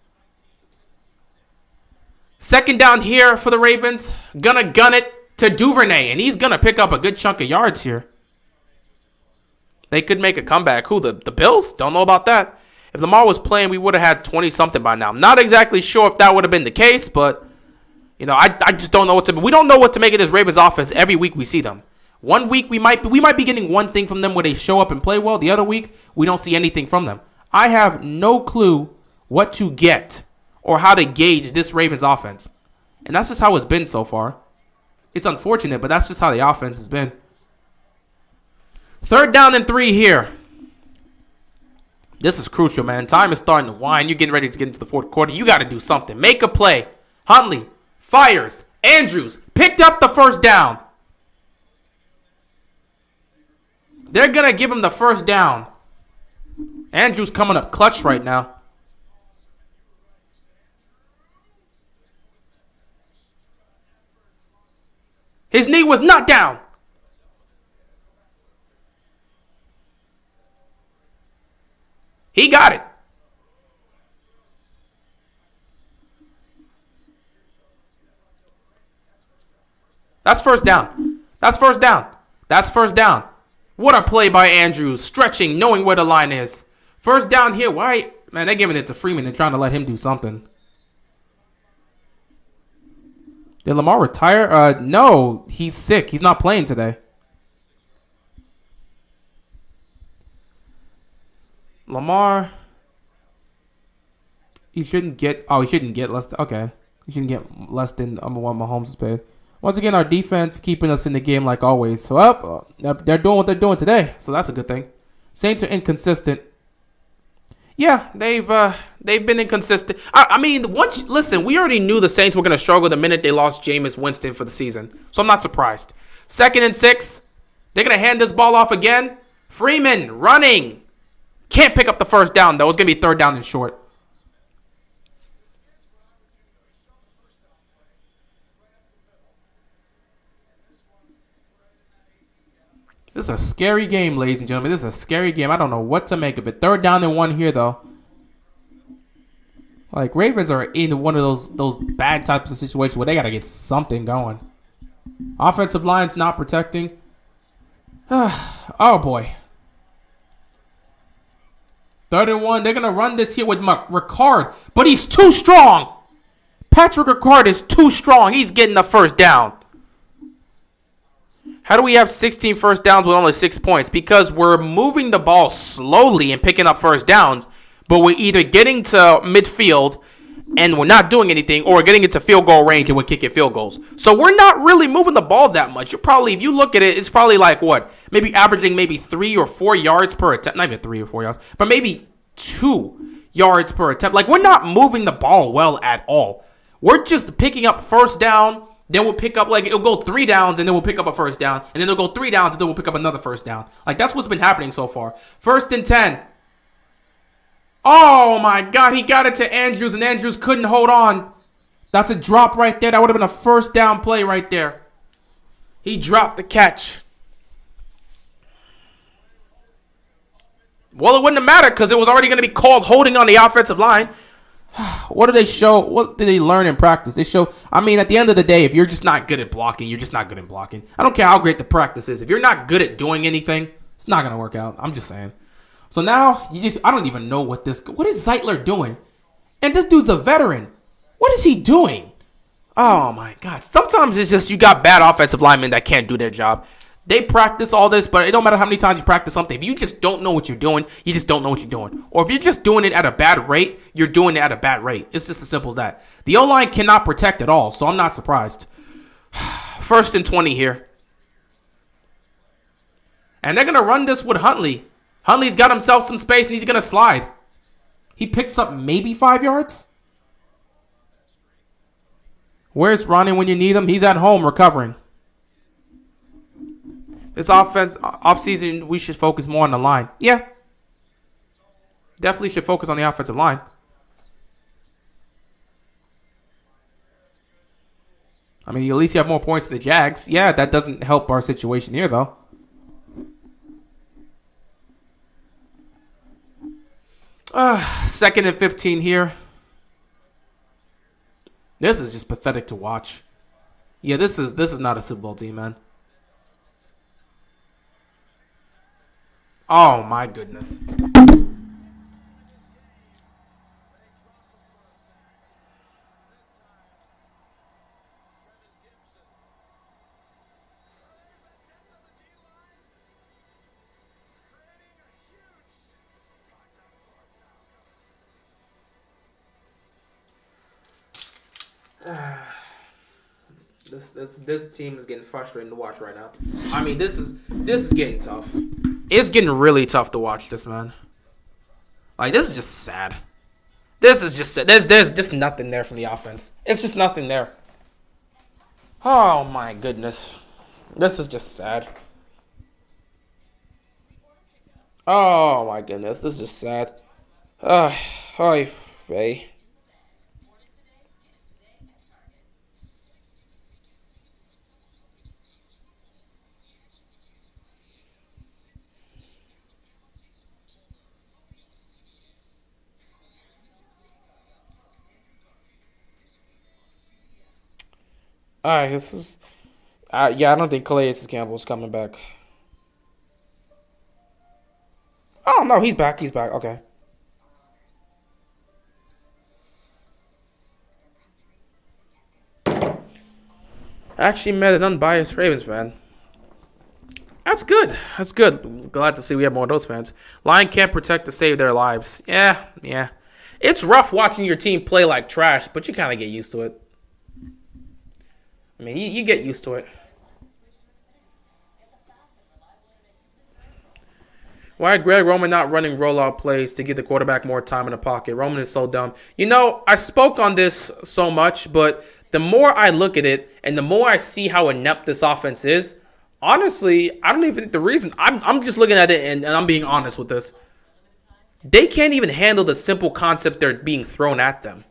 2nd down here for the Ravens. Gonna gun it to Duvernay, and he's gonna pick up a good chunk of yards here. They could make a comeback. Who, the Bills? Don't know about that. If Lamar was playing, we would have had 20-something by now. I'm not exactly sure if that would have been the case, but I just don't know what to. We don't know what to make of this Ravens offense. Every week we see them. One week we might be getting one thing from them where they show up and play well. The other week we don't see anything from them. I have no clue what to get or how to gauge this Ravens offense. And that's just how it's been so far. It's unfortunate, but that's just how the offense has been. 3rd down and 3 here. This is crucial, man. Time is starting to wind. You're getting ready to get into the 4th quarter. You got to do something. Make a play. Huntley fires. Andrews picked up the 1st down. They're going to give him the 1st down. Andrews coming up clutch right now. His knee was not down. He got it. That's 1st down. That's 1st down. That's 1st down. What a play by Andrews. Stretching, knowing where the line is. 1st down here. Why? Man, they're giving it to Freeman and trying to let him do something. Did Lamar retire? No. He's sick. He's not playing today. Lamar. He shouldn't get. Oh, he shouldn't get less. Okay. He shouldn't get less than what Mahomes is paid. Once again, our defense keeping us in the game like always. So, they're doing what they're doing today. So, that's a good thing. Saints are inconsistent. Yeah, they've been inconsistent. I mean, listen, we already knew the Saints were going to struggle the minute they lost Jameis Winston for the season. So, I'm not surprised. 2nd and 6. They're going to hand this ball off again. Freeman running. Can't pick up the 1st down, though. It's going to be 3rd down and short. This is a scary game, ladies and gentlemen. This is a scary game. I don't know what to make of it. 3rd down and 1 here, though. Like, Ravens are in one of those bad types of situations where they got to get something going. Offensive line's not protecting. Oh, boy. 3rd and 1. They're going to run this here with Ricard, but he's too strong. Patrick Ricard is too strong. He's getting the 1st down. How do we have 16 1st downs with only 6 points? Because we're moving the ball slowly and picking up 1st downs, but we're either getting to midfield and we're not doing anything, or we're getting into field goal range and we're kicking field goals. So we're not really moving the ball that much. You're probably, if you look at it, it's probably like what? Maybe averaging maybe 3 or 4 yards per attempt. Not even 3 or 4 yards, but maybe 2 yards per attempt. Like, we're not moving the ball well at all. We're just picking up 1st down. Then we'll pick up, like, it'll go 3 downs, and then we'll pick up a 1st down. And then it'll go 3 downs, and then we'll pick up another 1st down. Like, that's what's been happening so far. 1st and 10. Oh, my God. He got it to Andrews, and Andrews couldn't hold on. That's a drop right there. That would have been a first down play right there. He dropped the catch. Well, it wouldn't have mattered because it was already going to be called holding on the offensive line. What do they show? What did they learn in practice? They show, I mean, at the end of the day, if you're just not good at blocking, you're just not good at blocking. I don't care how great the practice is. If you're not good at doing anything, it's not going to work out. I'm just saying. So now, I don't even know what is Zeitler doing? And this dude's a veteran. What is he doing? Oh, my God. Sometimes it's just you got bad offensive linemen that can't do their job. They practice all this, but it don't matter how many times you practice something. If you just don't know what you're doing, you just don't know what you're doing. Or if you're just doing it at a bad rate, you're doing it at a bad rate. It's just as simple as that. The O-line cannot protect at all, so I'm not surprised. 1st and 20 here. And they're going to run this with Huntley. Huntley's got himself some space, and he's going to slide. He picks up maybe 5 yards? Where's Ronnie when you need him? He's at home recovering. This offseason, we should focus more on the line. Yeah. Definitely should focus on the offensive line. I mean, at least you have more points than the Jags. Yeah, that doesn't help our situation here, though. Second and 15 here. This is just pathetic to watch. Yeah, this is not a Super Bowl team, man. Oh, my goodness. This team is getting frustrating to watch right now. I mean, this is getting tough. It's getting really tough to watch this, man. Like, this is just sad. This is just sad. There's just nothing there from the offense. It's just nothing there. Oh my goodness. This is just sad. Oh my goodness, this is just sad. Hi, Faye. Alright, this is... yeah, I don't think Calais Campbell's coming back. Oh, no, he's back. He's back. Okay. Actually met an unbiased Ravens fan. That's good. That's good. Glad to see we have more of those fans. Line can't protect to save their lives. Yeah. It's rough watching your team play like trash, but you kind of get used to it. I mean, you get used to it. Why is Greg Roman not running rollout plays to give the quarterback more time in the pocket? Roman is so dumb. You know, I spoke on this so much, but the more I look at it and the more I see how inept this offense is, honestly, I don't even think the reason. I'm just looking at it and I'm being honest with this. They can't even handle the simple concept they're being thrown at them.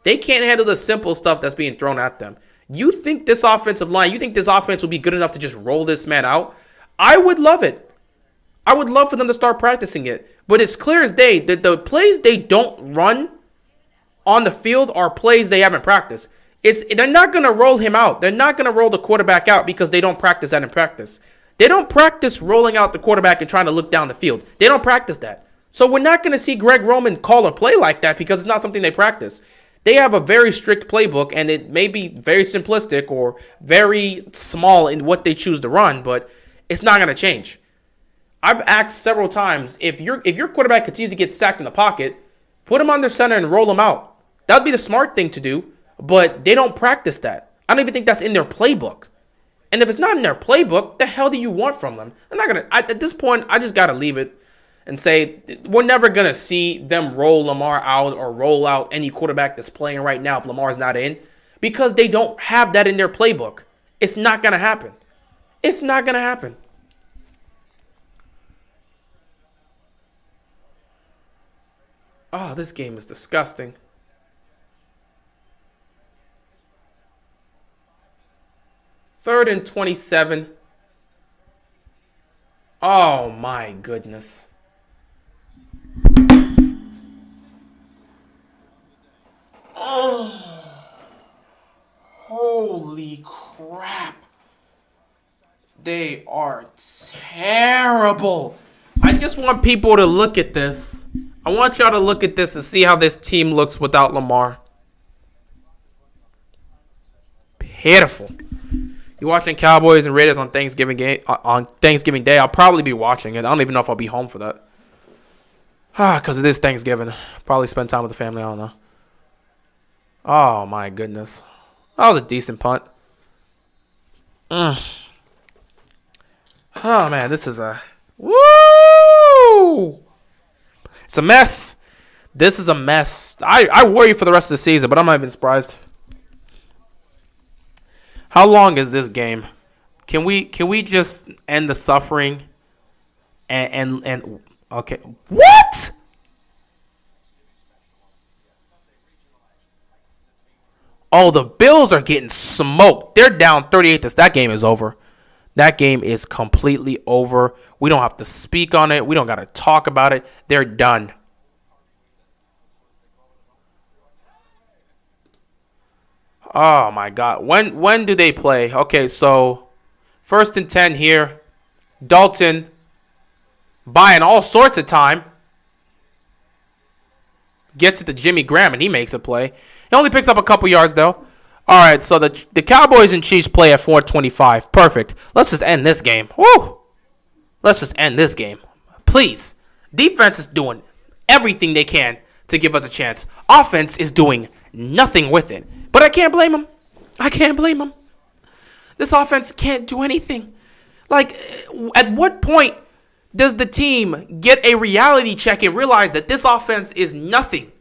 They can't handle the simple stuff that's being thrown at them. You think this offensive line, you think this offense will be good enough to just roll this man out? I would love it. I would love for them to start practicing it. But it's clear as day that the plays they don't run on the field are plays they haven't practiced. They're not going to roll him out. They're not going to roll the quarterback out because they don't practice that in practice. They don't practice rolling out the quarterback and trying to look down the field. They don't practice that. So we're not going to see Greg Roman call a play like that because it's not something they practice. They have a very strict playbook, and it may be very simplistic or very small in what they choose to run, but it's not going to change. I've asked several times, if your quarterback continues to get sacked in the pocket, put him under center and roll him out. That would be the smart thing to do, but they don't practice that. I don't even think that's in their playbook. And if it's not in their playbook, the hell do you want from them? At this point, I just got to leave it and say we're never going to see them roll Lamar out or roll out any quarterback that's playing right now if Lamar's not in, because they don't have that in their playbook. It's not going to happen. It's not going to happen. Oh, this game is disgusting. 3rd and 27. Oh, my goodness. Oh, holy crap. They are terrible. I just want people to look at this. I want y'all to look at this and see how this team looks without Lamar. Pitiful. You watching Cowboys and Raiders on Thanksgiving Day? I'll probably be watching it. I don't even know if I'll be home for that. Because it is Thanksgiving. Probably spend time with the family. I don't know. Oh my goodness. That was a decent punt. Oh man, this is a woo. It's a mess. This is a mess. I worry for the rest of the season, but I'm not even surprised. How long is this game? Can we just end the suffering? And okay. What? Oh, the Bills are getting smoked. They're down 38. That game is over. That game is completely over. We don't have to speak on it. We don't got to talk about it. They're done. Oh, my God. When do they play? Okay, so 1st and 10 here. Dalton buying all sorts of time. Gets to the Jimmy Graham, and he makes a play. He only picks up a couple yards, though. All right, so the Cowboys and Chiefs play at 4:25. Perfect. Let's just end this game. Woo! Let's just end this game. Please. Defense is doing everything they can to give us a chance. Offense is doing nothing with it. But I can't blame them. I can't blame them. This offense can't do anything. Like, at what point does the team get a reality check and realize that this offense is nothing?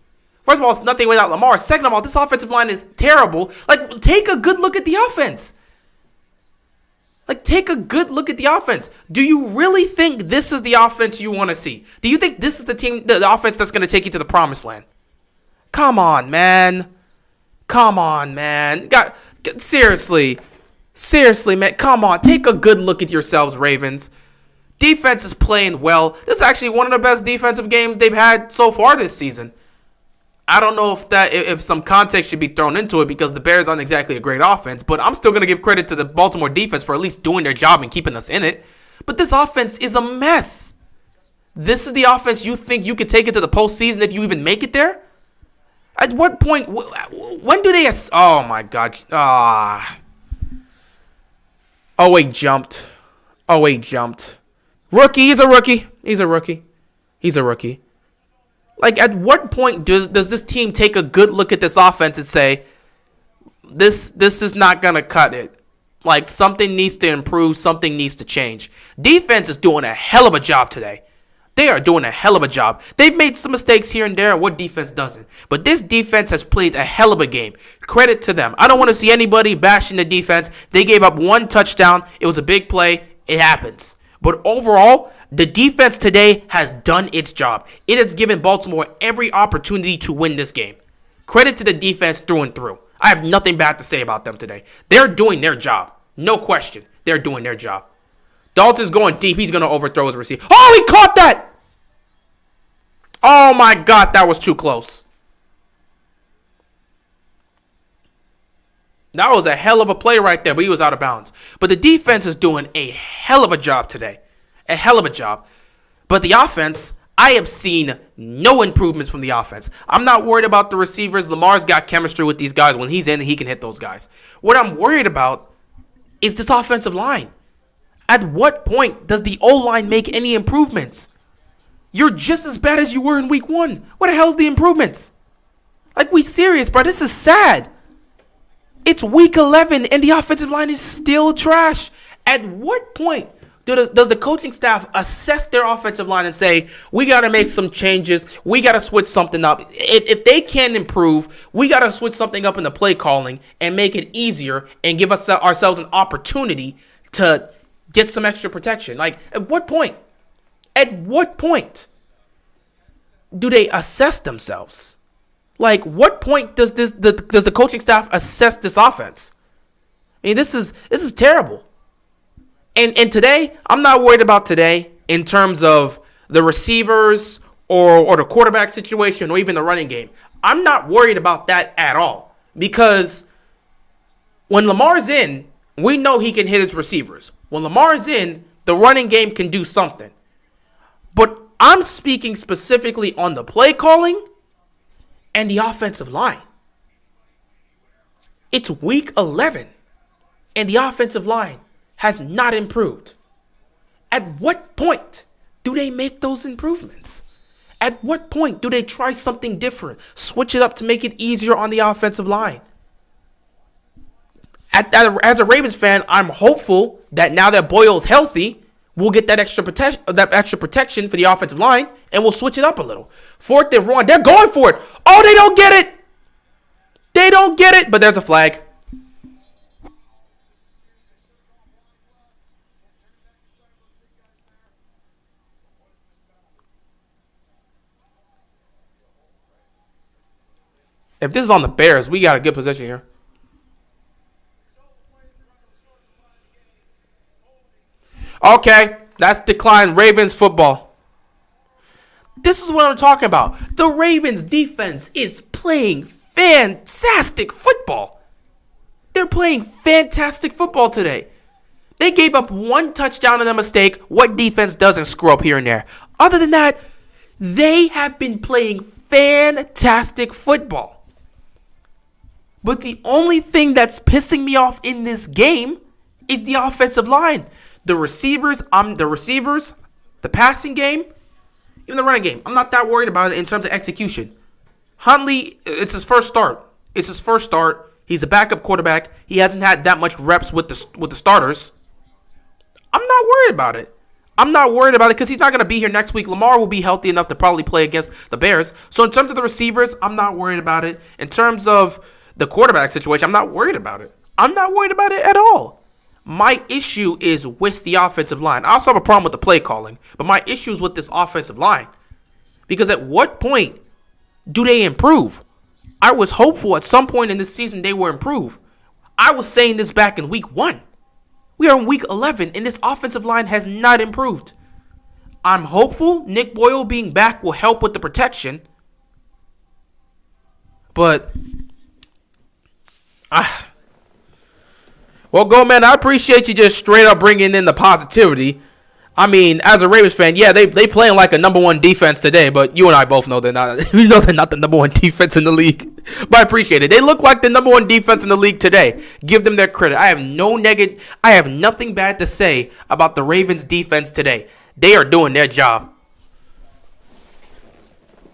First of all, it's nothing without Lamar. Second of all, this offensive line is terrible. Like, take a good look at the offense. Do you really think this is the offense you want to see? Do you think this is the offense that's going to take you to the promised land? Come on, man. Seriously, man. Come on. Take a good look at yourselves, Ravens. Defense is playing well. This is actually one of the best defensive games they've had so far this season. I don't know if some context should be thrown into it because the Bears aren't exactly a great offense, but I'm still going to give credit to the Baltimore defense for at least doing their job and keeping us in it. But this offense is a mess. This is the offense you think you could take it to the postseason if you even make it there? At what point? When do they? Oh my God! Oh wait, jumped. Rookie. He's a rookie. Like, at what point does this team take a good look at this offense and say, this is not going to cut it? Like, something needs to improve, something needs to change. Defense is doing a hell of a job today. They are doing a hell of a job. They've made some mistakes here and there, and what defense doesn't? But this defense has played a hell of a game. Credit to them. I don't want to see anybody bashing the defense. They gave up one touchdown. It was a big play. It happens. But overall, the defense today has done its job. It has given Baltimore every opportunity to win this game. Credit to the defense through and through. I have nothing bad to say about them today. They're doing their job. No question. They're doing their job. Dalton's going deep. He's going to overthrow his receiver. Oh, he caught that! Oh, my God. That was too close. That was a hell of a play right there, but he was out of bounds. But the defense is doing a hell of a job today. A hell of a job. But the offense, I have seen no improvements from the offense. I'm not worried about the receivers. Lamar's got chemistry with these guys. When he's in, he can hit those guys. What I'm worried about is this offensive line. At what point does the O-line make any improvements? You're just as bad as you were in week 1. What the hell's the improvements? Like, we serious, bro? This is sad. It's week 11 and the offensive line is still trash. At what point does the coaching staff assess their offensive line and say, we got to make some changes, we got to switch something up? If they can improve, we got to switch something up in the play calling and make it easier and give ourselves an opportunity to get some extra protection. Like, at what point? At what point do they assess themselves? Like, what point does the coaching staff assess this offense? I mean, this is terrible. And today, I'm not worried about today in terms of the receivers or the quarterback situation or even the running game. I'm not worried about that at all because when Lamar's in, we know he can hit his receivers. When Lamar's in, the running game can do something. But I'm speaking specifically on the play calling and the offensive line. It's week 11, and the offensive line has not improved. At what point do they make those improvements? At what point do they try something different? Switch it up to make it easier on the offensive line. As a Ravens fan, I'm hopeful that now that Boyle's healthy, we'll get that extra protection for the offensive line, and we'll switch it up a little. 4th and 1, they're going for it. Oh, they don't get it. They don't get it, but there's a flag. If this is on the Bears, we got a good position here. Okay, that's decline Ravens football. This is what I'm talking about. The Ravens defense is playing fantastic football. They're playing fantastic football today. They gave up 1 touchdown and a mistake. What defense doesn't screw up here and there? Other than that, they have been playing fantastic football. But the only thing that's pissing me off in this game is the offensive line. The receivers, the passing game, even the running game. I'm not that worried about it in terms of execution. Huntley, it's his first start. He's a backup quarterback. He hasn't had that much reps with the starters. I'm not worried about it. Because he's not going to be here next week. Lamar will be healthy enough to probably play against the Bears. So in terms of the receivers, I'm not worried about it. In terms of the quarterback situation, I'm not worried about it. I'm not worried about it at all. My issue is with the offensive line. I also have a problem with the play calling, but my issue is with this offensive line. Because at what point do they improve? I was hopeful at some point in this season they will improve. I was saying this back in week 1. We are in week 11, and this offensive line has not improved. I'm hopeful Nick Boyle being back will help with the protection. But well, Go Man, I appreciate you just straight up bringing in the positivity. I mean, as a Ravens fan, yeah, they playing like a number 1 defense today, but you and I both know they're not. We know they're not the number 1 defense in the league. But I appreciate it. They look like the number 1 defense in the league today. Give them their credit. I have nothing bad to say about the Ravens defense today. They are doing their job.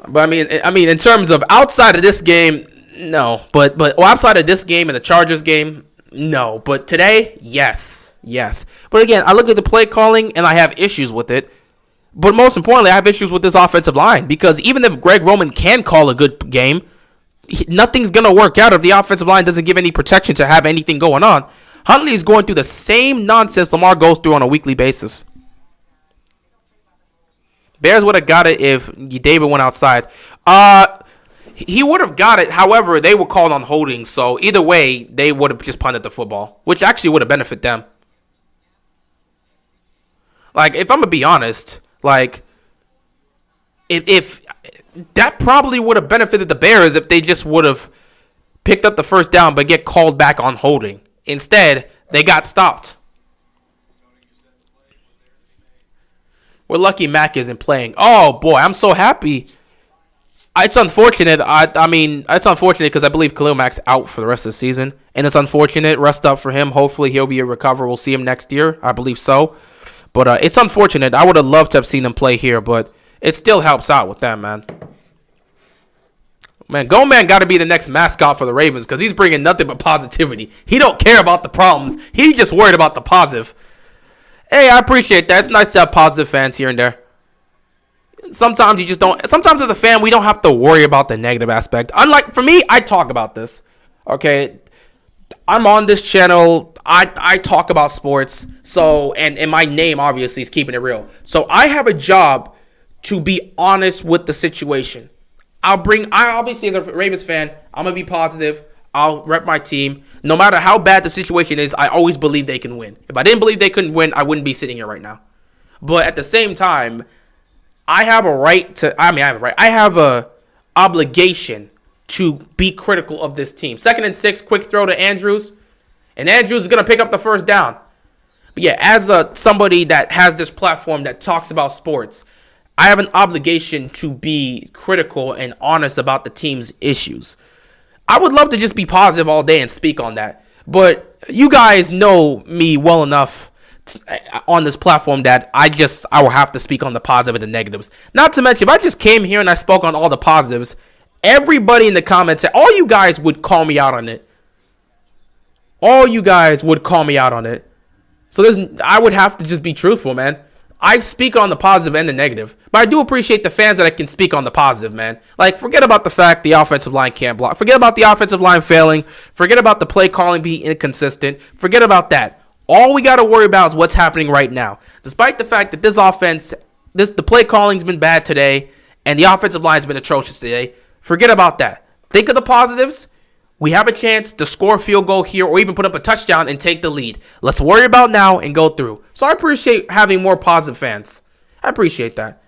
But I mean, in terms of outside of this game, no. But outside of this game and the Chargers game, no. But today, yes. But again, I look at the play calling and I have issues with it. But most importantly, I have issues with this offensive line. Because even if Greg Roman can call a good game, nothing's going to work out if the offensive line doesn't give any protection to have anything going on. Huntley is going through the same nonsense Lamar goes through on a weekly basis. Bears would have got it if David went outside. He would have got it. However, they were called on holding. So either way, they would have just punted the football, which actually would have benefited them. Like, if I'm going to be honest, like, if that probably would have benefited the Bears if they just would have picked up the first down but get called back on holding. Instead, they got stopped. We're lucky Mac isn't playing. Oh, boy, I'm so happy. It's unfortunate. I mean, it's unfortunate because I believe Khalil Mack's out for the rest of the season. And it's unfortunate. Rest up for him. Hopefully, he'll be a recover. We'll see him next year. I believe so. But it's unfortunate. I would have loved to have seen him play here, but it still helps out with them, man. Man, Go Man got to be the next mascot for the Ravens because he's bringing nothing but positivity. He don't care about the problems. He's just worried about the positive. Hey, I appreciate that. It's nice to have positive fans here and there. Sometimes you just don't. Sometimes as a fan, we don't have to worry about the negative aspect. Unlike, for me, I talk about this. Okay? I'm on this channel. I talk about sports. So, and my name, obviously, is keeping it real. So, I have a job to be honest with the situation. I obviously, as a Ravens fan, I'm going to be positive. I'll rep my team. No matter how bad the situation is, I always believe they can win. If I didn't believe they couldn't win, I wouldn't be sitting here right now. But at the same time, I have a right to, I have a obligation to be critical of this team. 2nd and 6, quick throw to Andrews. And Andrews is going to pick up the first down. But yeah, as somebody that has this platform that talks about sports, I have an obligation to be critical and honest about the team's issues. I would love to just be positive all day and speak on that. But you guys know me well enough on this platform that I will have to speak on the positive and the negatives. Not to mention, if I just came here and I spoke on all the positives, everybody in the comments, all you guys would call me out on it. All you guys would call me out on it. So I would have to just be truthful, man. I speak on the positive and the negative, but I do appreciate the fans that I can speak on the positive, man. Like, forget about the fact the offensive line can't block. Forget about the offensive line failing. Forget about the play calling being inconsistent. Forget about that. All we got to worry about is what's happening right now. Despite the fact that this offense, the play calling's been bad today, and the offensive line's been atrocious today, forget about that. Think of the positives. We have a chance to score a field goal here or even put up a touchdown and take the lead. Let's worry about now and go through. So I appreciate having more positive fans. I appreciate that.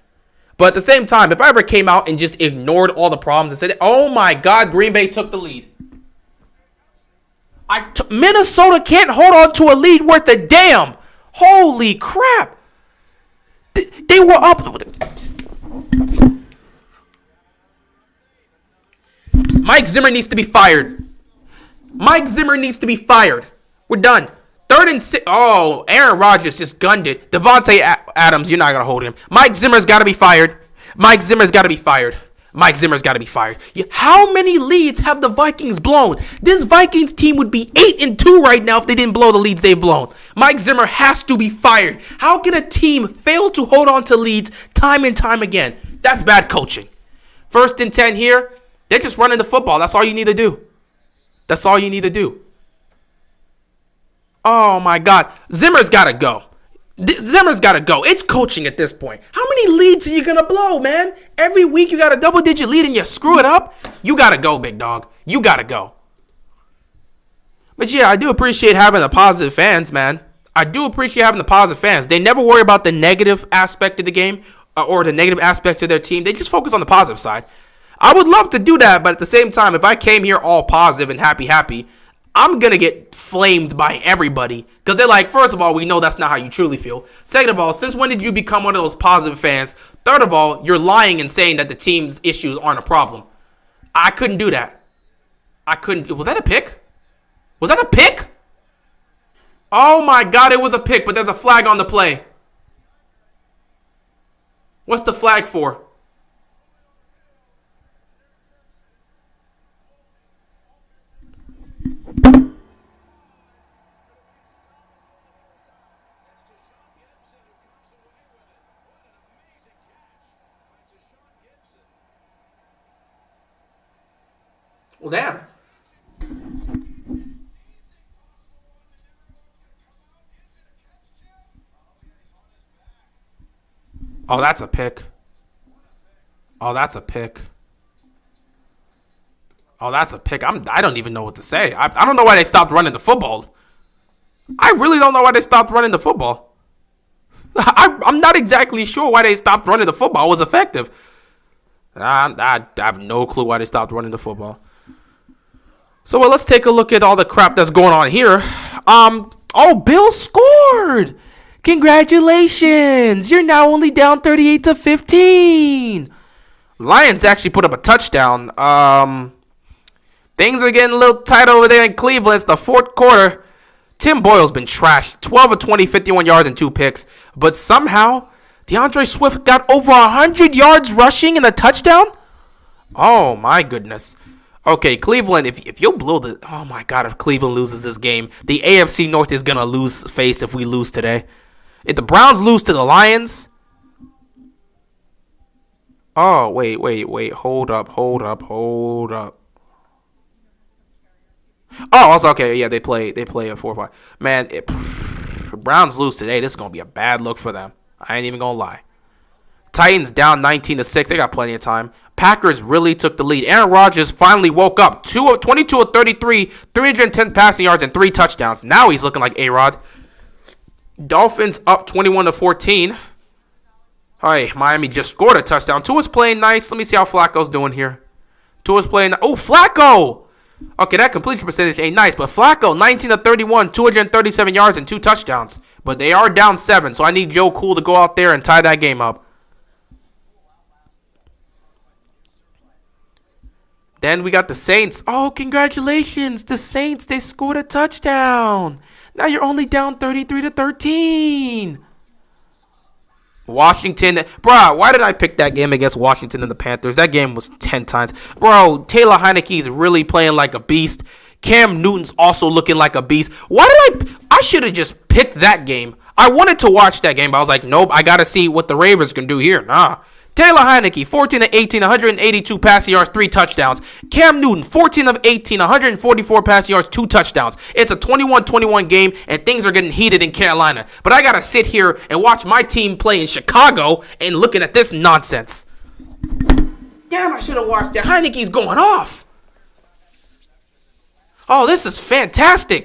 But at the same time, if I ever came out and just ignored all the problems and said, oh my God, Green Bay took the lead. Minnesota can't hold on to a lead worth a damn. Holy crap. They were up. Mike Zimmer needs to be fired. Mike Zimmer needs to be fired. We're done. 3rd and 6. Oh, Aaron Rodgers just gunned it. Devontae Adams, you're not going to hold him. Mike Zimmer's got to be fired. Mike Zimmer's got to be fired. Mike Zimmer's got to be fired. How many leads have the Vikings blown? This Vikings team would be 8-2 right now if they didn't blow the leads they've blown. Mike Zimmer has to be fired. How can a team fail to hold on to leads time and time again? That's bad coaching. 1st and 10 here. They're just running the football. That's all you need to do. That's all you need to do. Oh, my God. Zimmer's got to go. Zimmer's got to go. It's coaching at this point. How many leads are you going to blow, man? Every week you got a double-digit lead and you screw it up? You got to go, big dog. You got to go. But, yeah, I do appreciate having the positive fans, man. I do appreciate having the positive fans. They never worry about the negative aspect of the game or the negative aspects of their team. They just focus on the positive side. I would love to do that, but at the same time, if I came here all positive and happy, I'm going to get flamed by everybody. Because they're like, first of all, we know that's not how you truly feel. Second of all, since when did you become one of those positive fans? Third of all, you're lying and saying that the team's issues aren't a problem. I couldn't do that. I couldn't. Was that a pick? Was that a pick? Oh, my God, it was a pick, but there's a flag on the play. What's the flag for? Well, damn. Oh, that's a pick. Oh, that's a pick. Oh, that's a pick. I don't even know what to say. I don't know why they stopped running the football. I really don't know why they stopped running the football. I'm not exactly sure why they stopped running the football. It was effective. I have no clue why they stopped running the football. So let's take a look at all the crap that's going on here. Oh, Bill scored. Congratulations. You're now only down 38-15. Lions actually put up a touchdown. Things are getting a little tight over there in Cleveland. It's the 4th quarter. Tim Boyle's been trashed. 12 of 20, 51 yards and 2 picks. But somehow, DeAndre Swift got over 100 yards rushing and a touchdown? Oh, my goodness. Okay, Cleveland, if you blow the... Oh, my God, if Cleveland loses this game, the AFC North is going to lose face if we lose today. If the Browns lose to the Lions... Oh, wait. Hold up. Oh, also, okay, yeah, they play a 4-5. Man, Browns lose today, this is going to be a bad look for them. I ain't even going to lie. Titans down 19-6. They got plenty of time. Packers really took the lead. Aaron Rodgers finally woke up. 22 of 33, 310 passing yards, and 3 touchdowns. Now he's looking like A-Rod. Dolphins up 21 to 14. All right, Miami just scored a touchdown. Tua's playing nice. Let me see how Flacco's doing here. Tua's playing. Oh, Flacco! Okay, that completion percentage ain't nice, but Flacco, 19 of 31, 237 yards, and 2 touchdowns. But they are down 7, so I need Joe Cool to go out there and tie that game up. Then we got the Saints. Oh, congratulations. The Saints, they scored a touchdown. Now you're only down 33 to 13. Washington. Bro, why did I pick that game against Washington and the Panthers? That game was 10 times. Bro, Taylor Heinicke is really playing like a beast. Cam Newton's also looking like a beast. Why did I should have just picked that game. I wanted to watch that game, but I was like, nope, I got to see what the Ravens can do here. Nah. Taylor Heinicke, 14 of 18, 182 passing yards, 3 touchdowns. Cam Newton, 14 of 18, 144 passing yards, 2 touchdowns. It's a 21-21 game, and things are getting heated in Carolina. But I got to sit here and watch my team play in Chicago and looking at this nonsense. Damn, I should have watched that. Heinicke's going off. Oh, this is fantastic.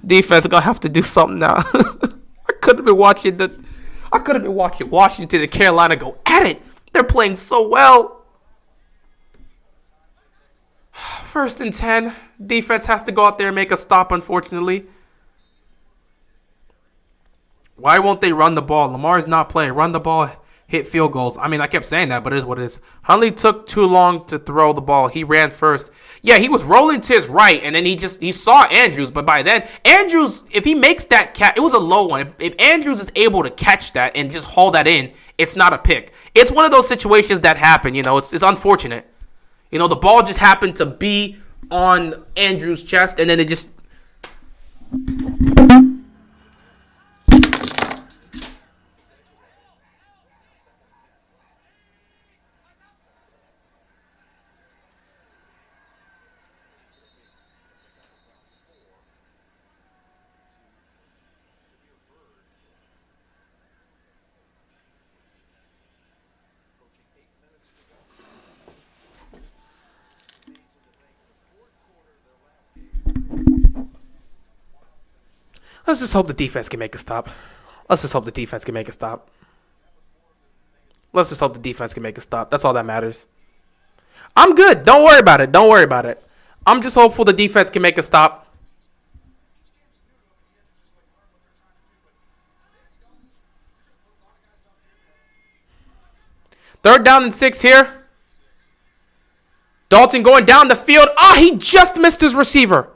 Defense is going to have to do something now. I could have been watching Washington and Carolina go at it. They're playing so well. 1st and 10. Defense has to go out there and make a stop, unfortunately. Why won't they run the ball? Lamar's not playing. Run the ball, hit field goals. I mean, I kept saying that, but it is what it is. Huntley took too long to throw the ball. He ran first. Yeah, he was rolling to his right, and then he saw Andrews. But by then, Andrews, if he makes that catch, it was a low one. If Andrews is able to catch that and just haul that in, it's not a pick. It's one of those situations that happen. You know, it's unfortunate. You know, the ball just happened to be on Andrews' chest, and then it just... Let's just hope the defense can make a stop. That's all that matters. I'm good. Don't worry about it. I'm just hopeful the defense can make a stop. Third down and 6 here. Dalton going down the field. He just missed his receiver.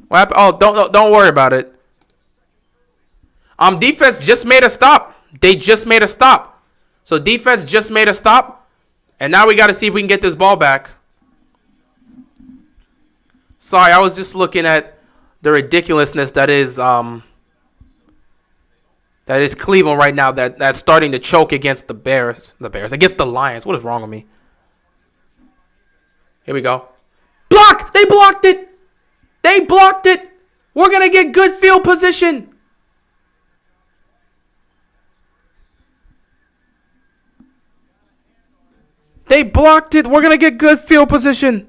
What happened? Oh, don't worry about it. Defense just made a stop. They just made a stop. So defense just made a stop. And now we got to see if we can get this ball back. Sorry, I was just looking at the ridiculousness that is Cleveland right now. That's starting to choke against the Bears. Against the Lions. What is wrong with me? Here we go. Block! They blocked it! We're going to get good field position. They blocked it. We're going to get good field position.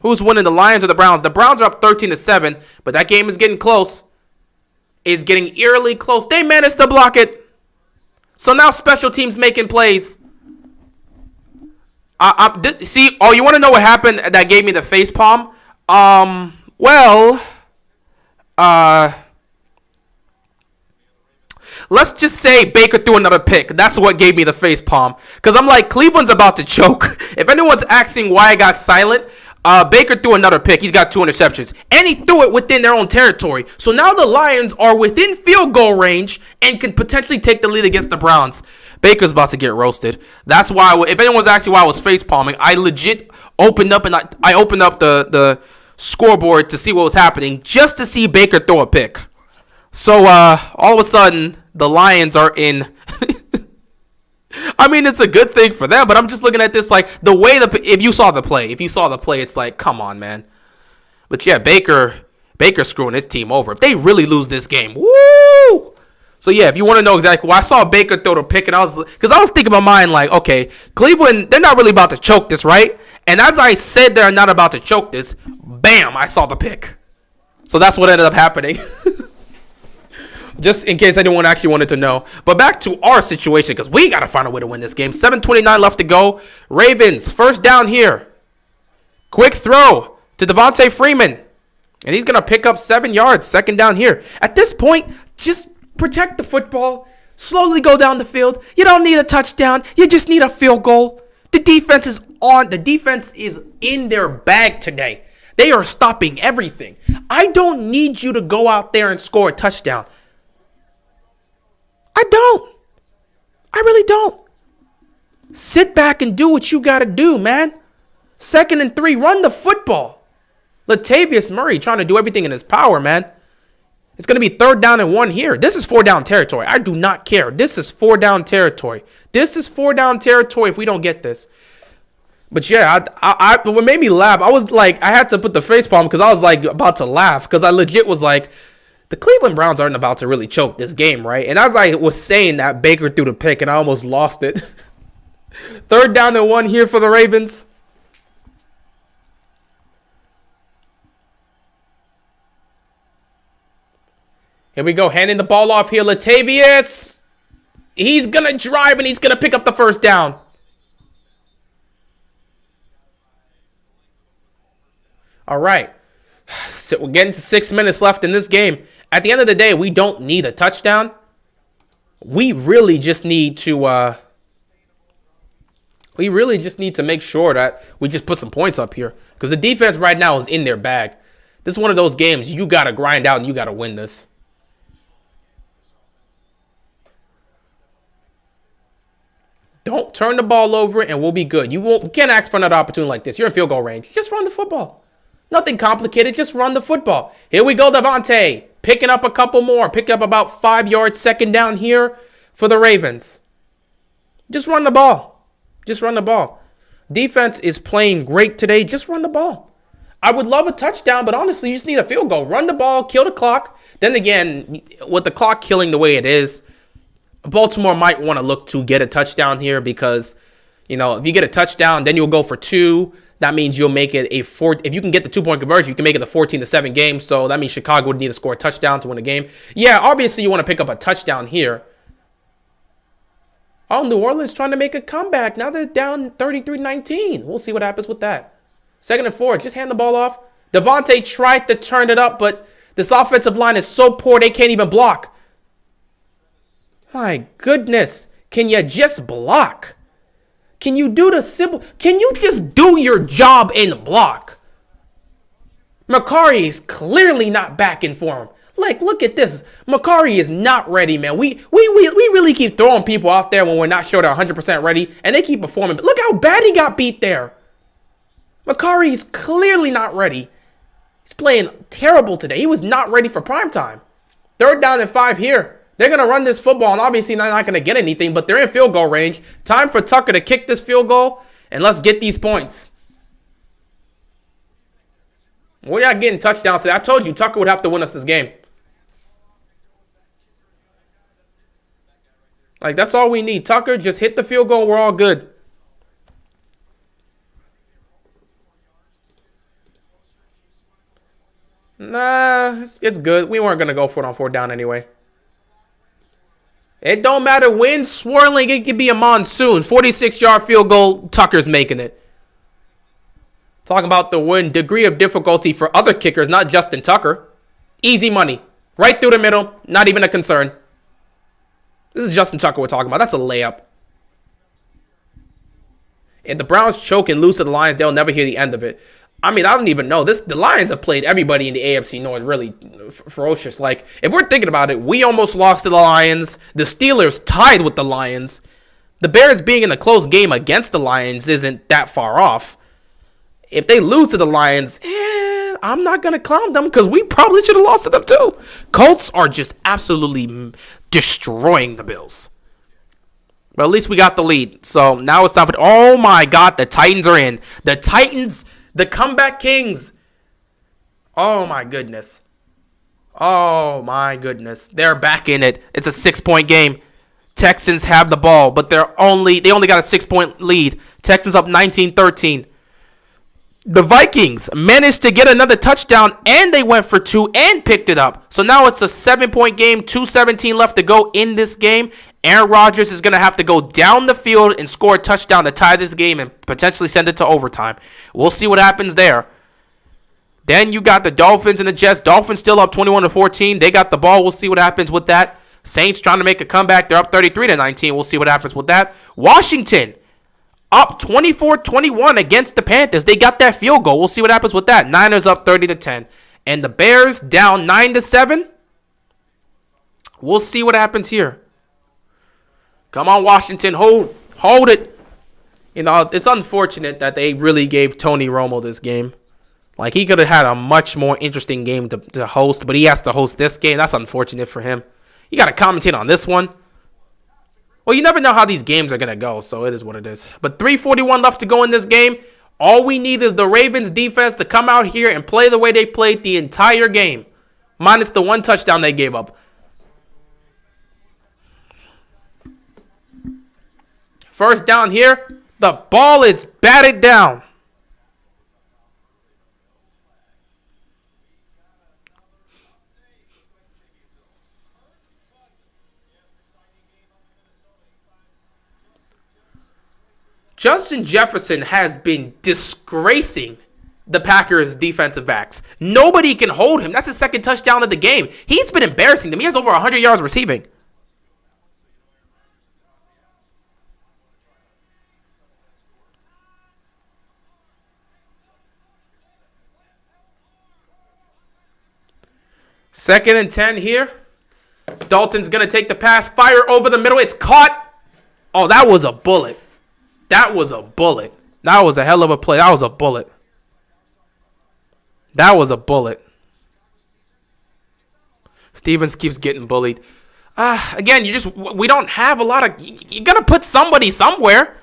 Who's winning, the Lions or the Browns? The Browns are up 13-7, but that game is getting close. It's getting eerily close. They managed to block it. So now special teams making plays. See, you want to know what happened that gave me the face palm? Let's just say Baker threw another pick. That's what gave me the face palm. Because I'm like, Cleveland's about to choke. If anyone's asking why I got silent, Baker threw another pick. He's got 2 interceptions. And he threw it within their own territory. So now the Lions are within field goal range and can potentially take the lead against the Browns. Baker's about to get roasted. That's why, if anyone's asking why I was face palming, I legit opened up I opened up the scoreboard to see what was happening just to see Baker throw a pick. So all of a sudden the Lions are in. I mean, it's a good thing for them, but I'm just looking at this like the way if you saw the play, it's like, come on, man. But yeah, Baker Baker's screwing his team over. If they really lose this game, woo! So, yeah, if you want to know exactly why, I saw Baker throw the pick, and I was thinking in my mind, like, okay, Cleveland, they're not really about to choke this, right? And as I said they're not about to choke this, bam, I saw the pick. So that's what ended up happening. Just in case anyone actually wanted to know. But back to our situation, because we got to find a way to win this game. 7:29 left to go. Ravens, first down here. Quick throw to Devontae Freeman. And he's going to pick up 7 yards, second down here. At this point, just protect the football. Slowly go down the field. You don't need a touchdown. You just need a field goal. The defense is on. The defense is in their bag today. They are stopping everything. I don't need you to go out there and score a touchdown. I don't. I really don't. Sit back and do what you got to do, man. 2nd and 3. Run the football. Latavius Murray trying to do everything in his power, man. It's going to be 3rd down and 1 here. This is 4-down territory. I do not care. This is 4-down territory. This is 4-down territory if we don't get this. But yeah, what made me laugh, I was like, I had to put the facepalm because I was like about to laugh because I legit was like, the Cleveland Browns aren't about to really choke this game, right? And as I was saying that, Baker threw the pick and I almost lost it. 3rd down and 1 here for the Ravens. Here we go, handing the ball off here. Latavius. He's going to drive and he's going to pick up the first down. All right. So we're getting to 6 minutes left in this game. At the end of the day, we don't need a touchdown. We really just need to make sure that we just put some points up here. Because the defense right now is in their bag. This is one of those games you got to grind out and you got to win this. Don't turn the ball over and we'll be good. You can't ask for another opportunity like this. You're in field goal range. Just run the football. Nothing complicated. Just run the football. Here we go, Devontae. Picking up a couple more. Picking up about 5 yards, 2nd down here for the Ravens. Just run the ball. Just run the ball. Defense is playing great today. Just run the ball. I would love a touchdown, but honestly, you just need a field goal. Run the ball, kill the clock. Then again, with the clock killing the way it is, Baltimore might want to look to get a touchdown here because, if you get a touchdown, then you'll go for 2. That means you'll make it a 4. If you can get the 2-point conversion, you can make it a 14-7 game. So that means Chicago would need to score a touchdown to win the game. Yeah, obviously you want to pick up a touchdown here. Oh, New Orleans trying to make a comeback. Now they're down 33-19. We'll see what happens with that. 2nd and 4. Just hand the ball off. Devontae tried to turn it up, but this offensive line is so poor they can't even block. My goodness. Can you just block? Can you do the simple? Can you just do your job and block? Makari is clearly not back in form. Like, look at this. Makari is not ready, man. We really keep throwing people out there when we're not sure they're 100% ready, and they keep performing. But look how bad he got beat there. Makari is clearly not ready. He's playing terrible today. He was not ready for prime time. 3rd down and 5 here. They're going to run this football, and obviously they're not going to get anything, but they're in field goal range. Time for Tucker to kick this field goal, and let's get these points. We're not getting touchdowns today. I told you Tucker would have to win us this game. Like, that's all we need. Tucker, just hit the field goal. We're all good. Nah, it's good. We weren't going to go for it on 4th down anyway. It don't matter. Wind swirling. It could be a monsoon. 46-yard field goal. Tucker's making it. Talking about the win. Degree of difficulty for other kickers, not Justin Tucker. Easy money. Right through the middle. Not even a concern. This is Justin Tucker we're talking about. That's a layup. If the Browns choke and lose to the Lions, they'll never hear the end of it. I mean, I don't even know. The Lions have played everybody in the AFC North really ferocious. Like, if we're thinking about it, we almost lost to the Lions. The Steelers tied with the Lions. The Bears being in a close game against the Lions isn't that far off. If they lose to the Lions, I'm not going to clown them because we probably should have lost to them too. Colts are just absolutely destroying the Bills. But at least we got the lead. So now it's time for... Oh my God, the Titans are in. The Titans... The comeback kings. Oh, my goodness. Oh, my goodness. They're back in it. It's a 6-point game. Texans have the ball, but they only got a 6-point lead. Texans up 19-13. The Vikings managed to get another touchdown, and they went for 2 and picked it up. So now it's a 7-point game, 2:17 left to go in this game. Aaron Rodgers is going to have to go down the field and score a touchdown to tie this game and potentially send it to overtime. We'll see what happens there. Then you got the Dolphins and the Jets. Dolphins still up 21-14. They got the ball. We'll see what happens with that. Saints trying to make a comeback. They're up 33-19. We'll see what happens with that. Washington up 24-21 against the Panthers. They got that field goal. We'll see what happens with that. Niners up 30-10. And the Bears down 9-7. We'll see what happens here. Come on, Washington. Hold it. You know, it's unfortunate that they really gave Tony Romo this game. Like, he could have had a much more interesting game to host, but he has to host this game. That's unfortunate for him. You got to commentate on this one. Well, you never know how these games are going to go, so it is what it is. But 3:41 left to go in this game. All we need is the Ravens defense to come out here and play the way they played the entire game, minus the 1 touchdown they gave up. First down here. The ball is batted down. Justin Jefferson has been disgracing the Packers defensive backs. Nobody can hold him. That's his 2nd touchdown of the game. He's been embarrassing them. He has over 100 yards receiving. Second and 10 here. Dalton's going to take the pass. Fire over the middle. It's caught. Oh, that was a bullet. That was a bullet. That was a hell of a play. That was a bullet. That was a bullet. Stevens keeps getting bullied. Again, we don't have a lot of, you got to put somebody somewhere.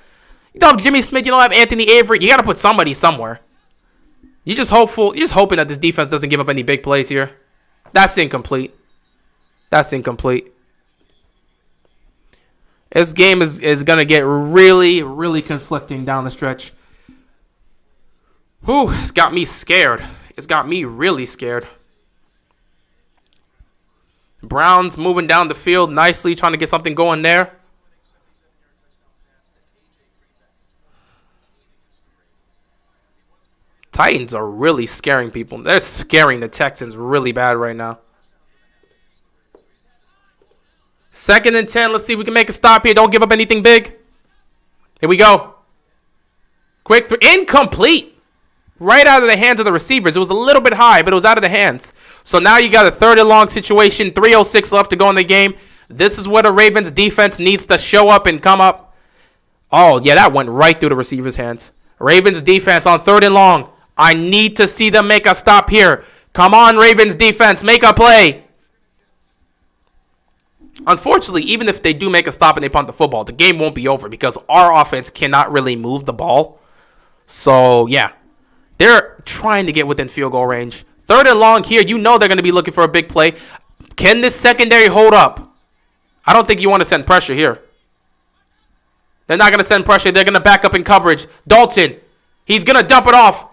You don't have Jimmy Smith, you don't have Anthony Avery. You got to put somebody somewhere. You're just hoping that this defense doesn't give up any big plays here. That's incomplete. That's incomplete. This game is going to get really, really conflicting down the stretch. Whew, it's got me scared. It's got me really scared. Browns moving down the field nicely, trying to get something going there. Titans are really scaring people. They're scaring the Texans really bad right now. Second and 10. Let's see if we can make a stop here. Don't give up anything big. Here we go. Quick through. Incomplete. Right out of the hands of the receivers. It was a little bit high, but it was out of the hands. So now you got a 3rd and long situation. 3:06 left to go in the game. This is where the Ravens defense needs to show up and come up. Oh, yeah, that went right through the receiver's hands. Ravens defense on 3rd and long. I need to see them make a stop here. Come on, Ravens defense. Make a play. Unfortunately, even if they do make a stop and they punt the football, the game won't be over because our offense cannot really move the ball. So, yeah. They're trying to get within field goal range. 3rd and long here. You know they're going to be looking for a big play. Can this secondary hold up? I don't think you want to send pressure here. They're not going to send pressure. They're going to back up in coverage. Dalton, he's going to dump it off.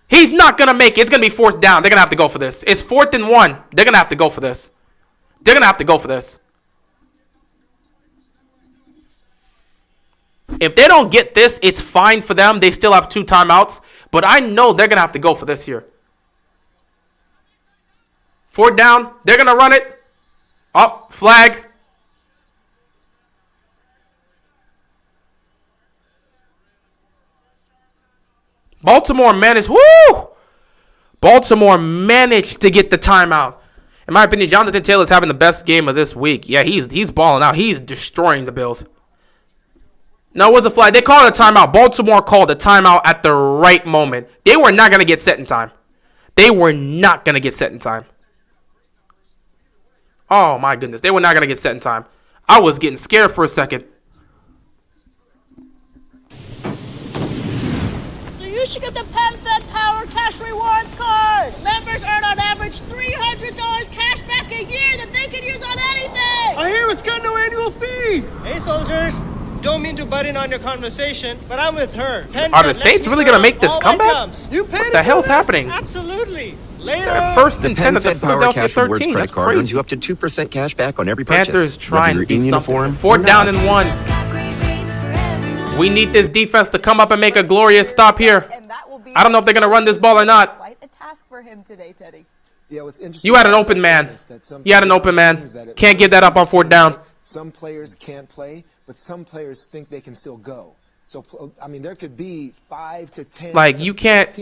He's not going to make it. It's going to be 4th down. They're going to have to go for this. It's 4th and 1. They're going to have to go for this. They're going to have to go for this. If they don't get this, it's fine for them. They still have 2 timeouts. But I know they're going to have to go for this here. 4th down. They're going to run it. Up. Flag. Baltimore managed. Woo! Baltimore managed to get the timeout. In my opinion, Jonathan Taylor's having the best game of this week. Yeah, he's balling out. He's destroying the Bills. No, it was a flag. They called a timeout. Baltimore called a timeout at the right moment. They were not going to get set in time. They were not going to get set in time. Oh, my goodness. They were not going to get set in time. I was getting scared for a second. So you You should get the PenFed Power Cash Rewards card. Members earn on average $300 cash back a year that they can use on anything. I hear it's got no annual fee. Hey, soldiers. Don't mean to butt in on your conversation, but I'm with her. Are the Saints really going to make this comeback? What the hell's happening? Absolutely. Later. They're first and 10 at the PenFed Power Philadelphia Cash Rewards 13. credit That's card earns crazy. you up to 2% cash back on every purchase. Panthers trying to whether do you're in something. uniform. Fourth down and 1. We need this defense to come up and make a glorious stop here. I don't know if they're going to run this ball or not. Quite a task for him today, Teddy. Yeah, what's interesting. You had an open man. You had an open man. Can't give that up on fourth down. Some players can't play, but some players think they can still go. So I mean, there could be 5 to 10. Like you can't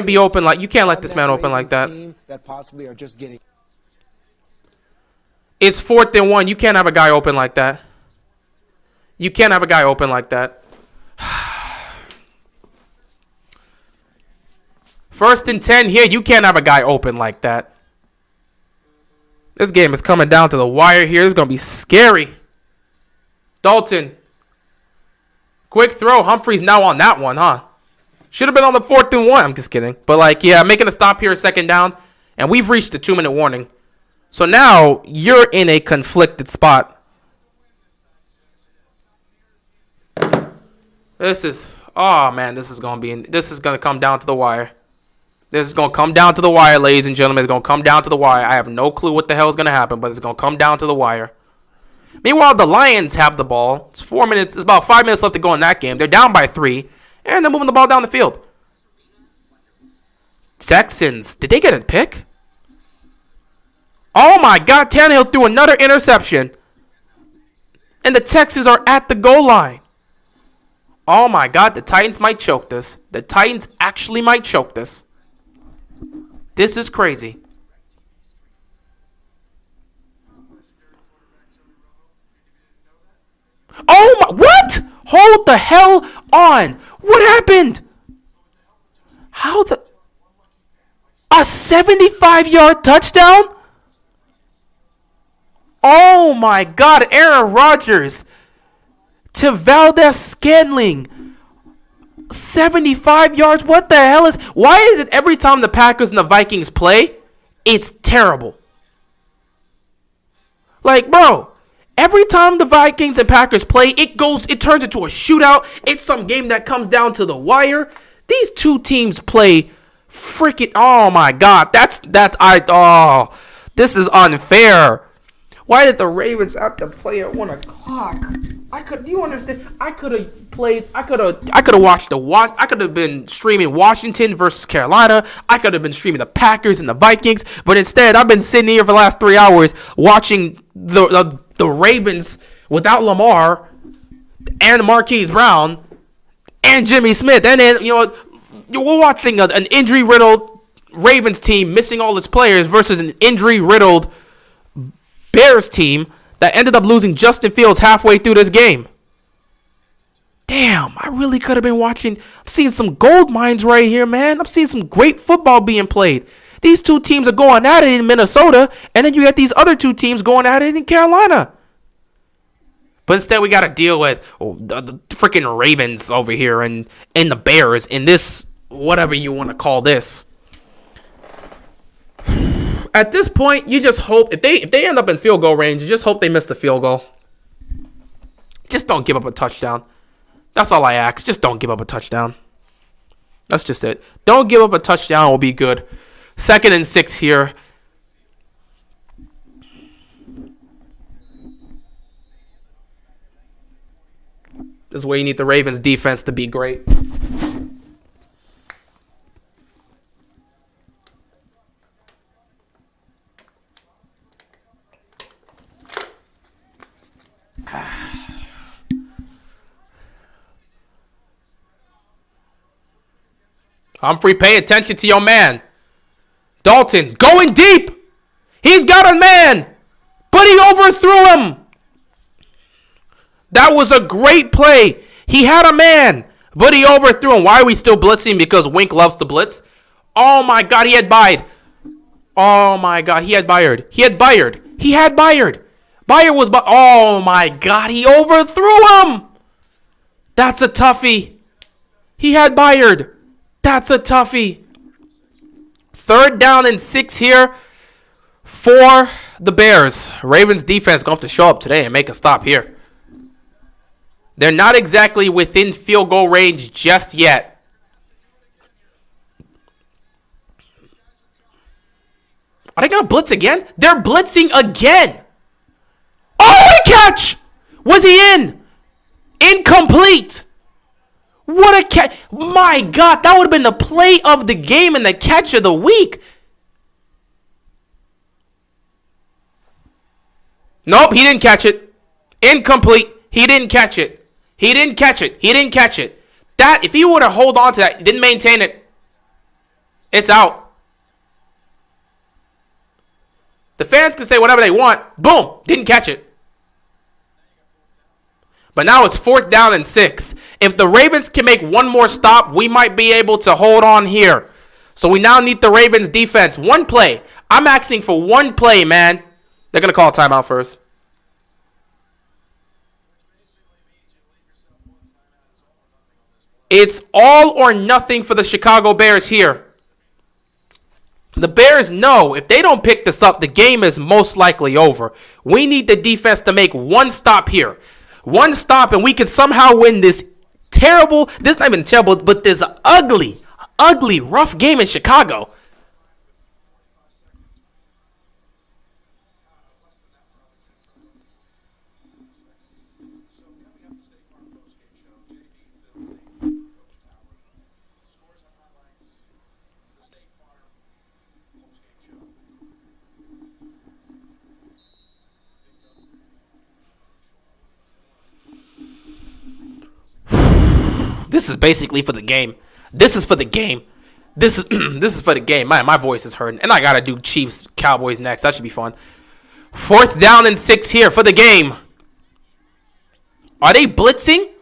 be open like you can't let this man open like that. That possibly are just getting. It's 4th and 1. You can't have a guy open like that. You can't have a guy open like that. 1st and 10 here. You can't have a guy open like that. This game is coming down to the wire here. It's going to be scary. Dalton. Quick throw. Humphrey's now on that one, huh? Should have been on the 4th and 1. I'm just kidding. But, like, yeah, making a stop here, 2nd down. And we've reached the 2-minute warning. So now you're in a conflicted spot. This is, oh, man, this is going to come down to the wire. This is going to come down to the wire, ladies and gentlemen. It's going to come down to the wire. I have no clue what the hell is going to happen, but it's going to come down to the wire. Meanwhile, the Lions have the ball. It's 4 minutes. It's about 5 minutes left to go in that game. They're down by 3, and they're moving the ball down the field. Texans, did they get a pick? Oh, my God. Tannehill threw another interception, and the Texans are at the goal line. Oh, my God. The Titans might choke this. The Titans actually might choke this. This is crazy. Oh my, what? Hold the hell on. What happened? How the... A 75-yard touchdown? Oh my God, Aaron Rodgers to Valdez-Scantling. 75 yards. What the hell is... Why is it every time the Packers and the Vikings play, it's terrible? Like, bro, every time the Vikings and Packers play, it turns into a shootout. It's some game that comes down to the wire. These two teams play freaking... Oh, my God. This is unfair. Why did the Ravens have to play at 1 o'clock? Do you understand? I could have been streaming Washington versus Carolina. I could have been streaming the Packers and the Vikings, but instead I've been sitting here for the last 3 hours watching the Ravens without Lamar and Marquise Brown and Jimmy Smith. And then, we're watching an injury-riddled Ravens team missing all its players versus an injury-riddled Bears team that ended up losing Justin Fields halfway through this game. Damn, I really could have been watching. I'm seeing some gold mines right here, man. I'm seeing some great football being played. These two teams are going at it in Minnesota, and then you got these other two teams going at it in Carolina. But instead, we got to deal with the freaking Ravens over here and the Bears in this, whatever you want to call this. At this point, you just hope if they end up in field goal range, you just hope they miss the field goal. Just don't give up a touchdown. That's all I ask. Just don't give up a touchdown. That's just it. Don't give up a touchdown. Will be good. 2nd and 6 here. This is where you need the Ravens defense to be great. Humphrey, pay attention to your man. Dalton, going deep. He's got a man, but he overthrew him. That was a great play. He had a man, but he overthrew him. Why are we still blitzing? Because Wink loves to blitz. Oh, my God, he had Byard. Oh, my God, he had Byard. Byard was... Oh, my God, he overthrew him. That's a toughie. He had Byard. That's a toughie. 3rd down and 6 here for the Bears. Ravens defense going to have to show up today and make a stop here. They're not exactly within field goal range just yet. Are they going to blitz again? They're blitzing again. Oh, what a catch! Was he in? Incomplete. What a catch. My God, that would have been the play of the game and the catch of the week. Nope, he didn't catch it. Incomplete. He didn't catch it. He didn't catch it. He didn't catch it. That, if he would have held on to that, didn't maintain it, it's out. The fans can say whatever they want. Boom, didn't catch it. But now it's 4th down and 6. If the Ravens can make one more stop, we might be able to hold on here. So we now need the Ravens defense. One play. I'm asking for one play, man. They're going to call a timeout first. It's all or nothing for the Chicago Bears here. The Bears know if they don't pick this up, the game is most likely over. We need the defense to make one stop here. One stop, and we can somehow win this terrible, this not even terrible, but this ugly, rough game in Chicago. This is basically for the game. This is for the game. This is for the game. My voice is hurting. And I got to do Chiefs Cowboys next. That should be fun. 4th down and 6 here for the game. Are they blitzing?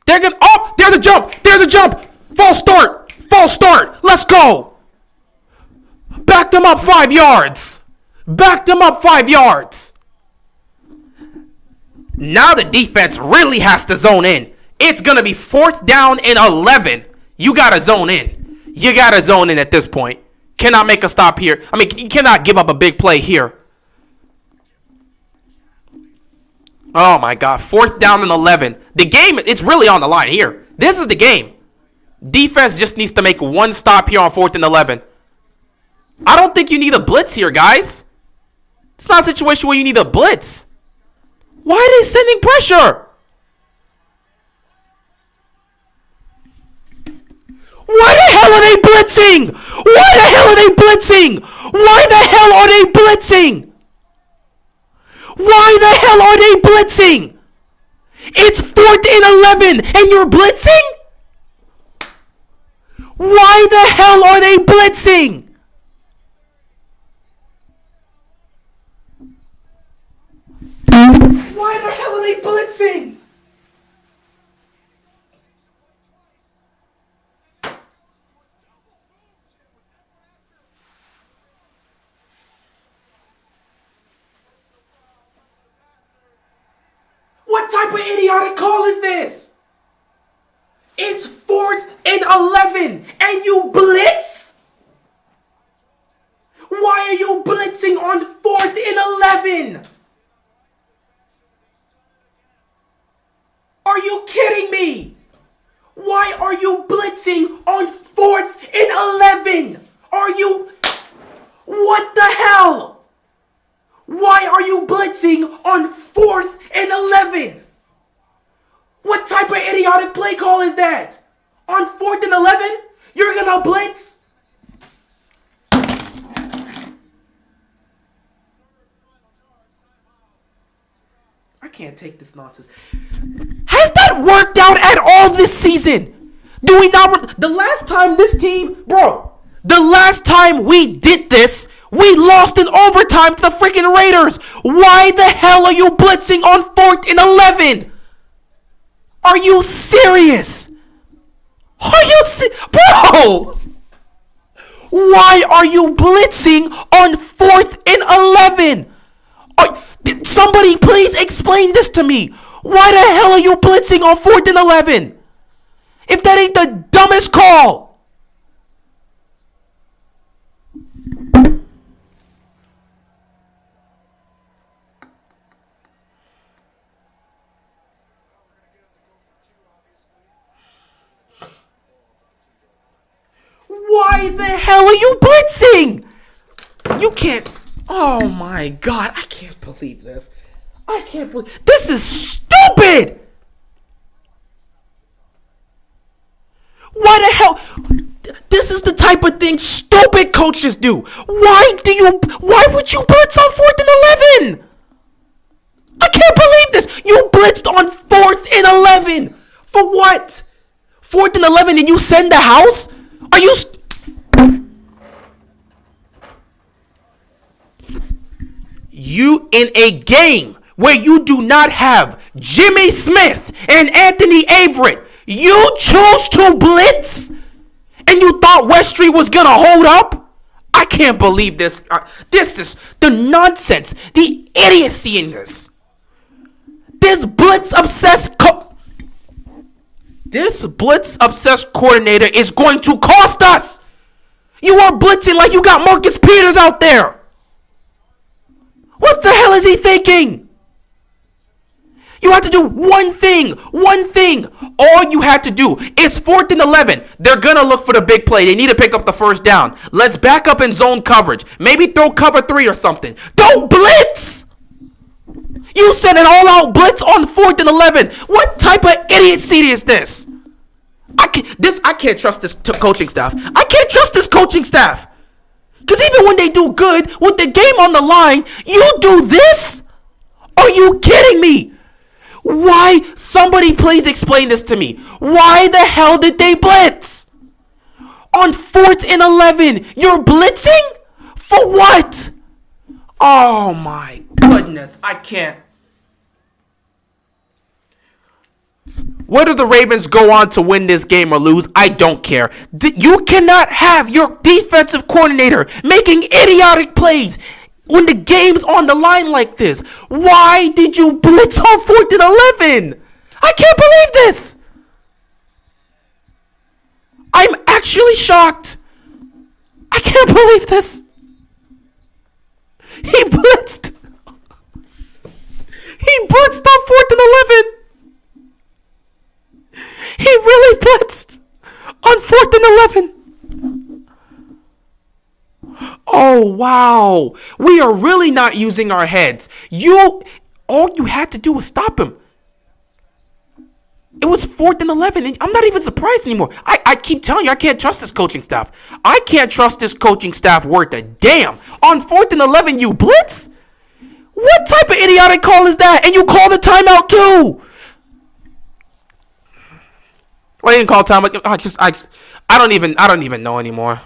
They're going to... Oh, there's a jump. There's a jump. False start. False start. Let's go. Back them up 5 yards. Back them up 5 yards. Now the defense really has to zone in. It's going to be 4th down and 11. You got to zone in. You got to zone in at this point. Cannot make a stop here. I mean, you cannot give up a big play here. Oh, my God. 4th down and 11. The game, it's really on the line here. This is the game. Defense just needs to make one stop here on 4th and 11. I don't think you need a blitz here, guys. It's not a situation where you need a blitz. Why are they sending pressure? Why the hell are they blitzing? Why the hell are they blitzing? Why the hell are they blitzing? Why the hell are they blitzing? It's 4th and 11 and you're blitzing? Why the hell are they blitzing? Why the hell are they blitzing? What type of idiotic call is this? It's 4th and 11 and you blitz? Why are you blitzing on 4th and 11? Are you kidding me? Why are you blitzing on 4th and 11? Are you... What the hell? Why are you blitzing on 4th and 11? What type of idiotic play call is that? On 4th and 11? You're gonna blitz? I can't take this nonsense. Has that worked out at all this season? Do we not... The last time this team... Bro, the last time we did this, we lost in overtime to the freaking Raiders. Why the hell are you blitzing on 4th and 11? Are you serious? Are you Bro! Why are you blitzing on 4th and 11? Somebody please explain this to me. Why the hell are you blitzing on 4th and 11? If that ain't the dumbest call. Why the hell are you blitzing? You can't. Oh my God. I can't believe this. I can't believe. This is stupid. Why the hell? This is the type of thing stupid coaches do. Why would you blitz on 4th and 11? I can't believe this. You blitzed on 4th and 11. For what? 4th and 11 and you send the house? Are you... You in a game where you do not have Jimmy Smith and Anthony Averett, you choose to blitz? And you thought Westry was going to hold up? I can't believe this. This is the nonsense, the idiocy in this. This blitz-obsessed coordinator is going to cost us. You are blitzing like you got Marcus Peters out there. What the hell is he thinking? You have to do one thing. All you had to do is 4th and 11. They're going to look for the big play. They need to pick up the first down. Let's back up in zone coverage. Maybe throw cover 3 or something. Don't blitz! You sent an all-out blitz on 4th and 11. What type of idiocy is this? I can't trust this coaching staff. I can't trust this coaching staff. Because even when they do good, with the game on the line, you do this? Are you kidding me? Why? Somebody please explain this to me. Why the hell did they blitz? On 4th and 11, you're blitzing? For what? Oh my goodness, I can't. Whether the Ravens go on to win this game or lose, I don't care. You cannot have your defensive coordinator making idiotic plays when the game's on the line like this. Why did you blitz on 4th and 11? I can't believe this. I'm actually shocked. I can't believe this. He blitzed. He blitzed on 4th and 11. He really blitzed on 4th and 11. Oh, wow. We are really not using our heads. All you had to do was stop him. It was 4th and 11. And I'm not even surprised anymore. I keep telling you, I can't trust this coaching staff. I can't trust this coaching staff worth a damn. On 4th and 11, you blitz? What type of idiotic call is that? And you call the timeout too. Why didn't call timeout? I don't even know anymore.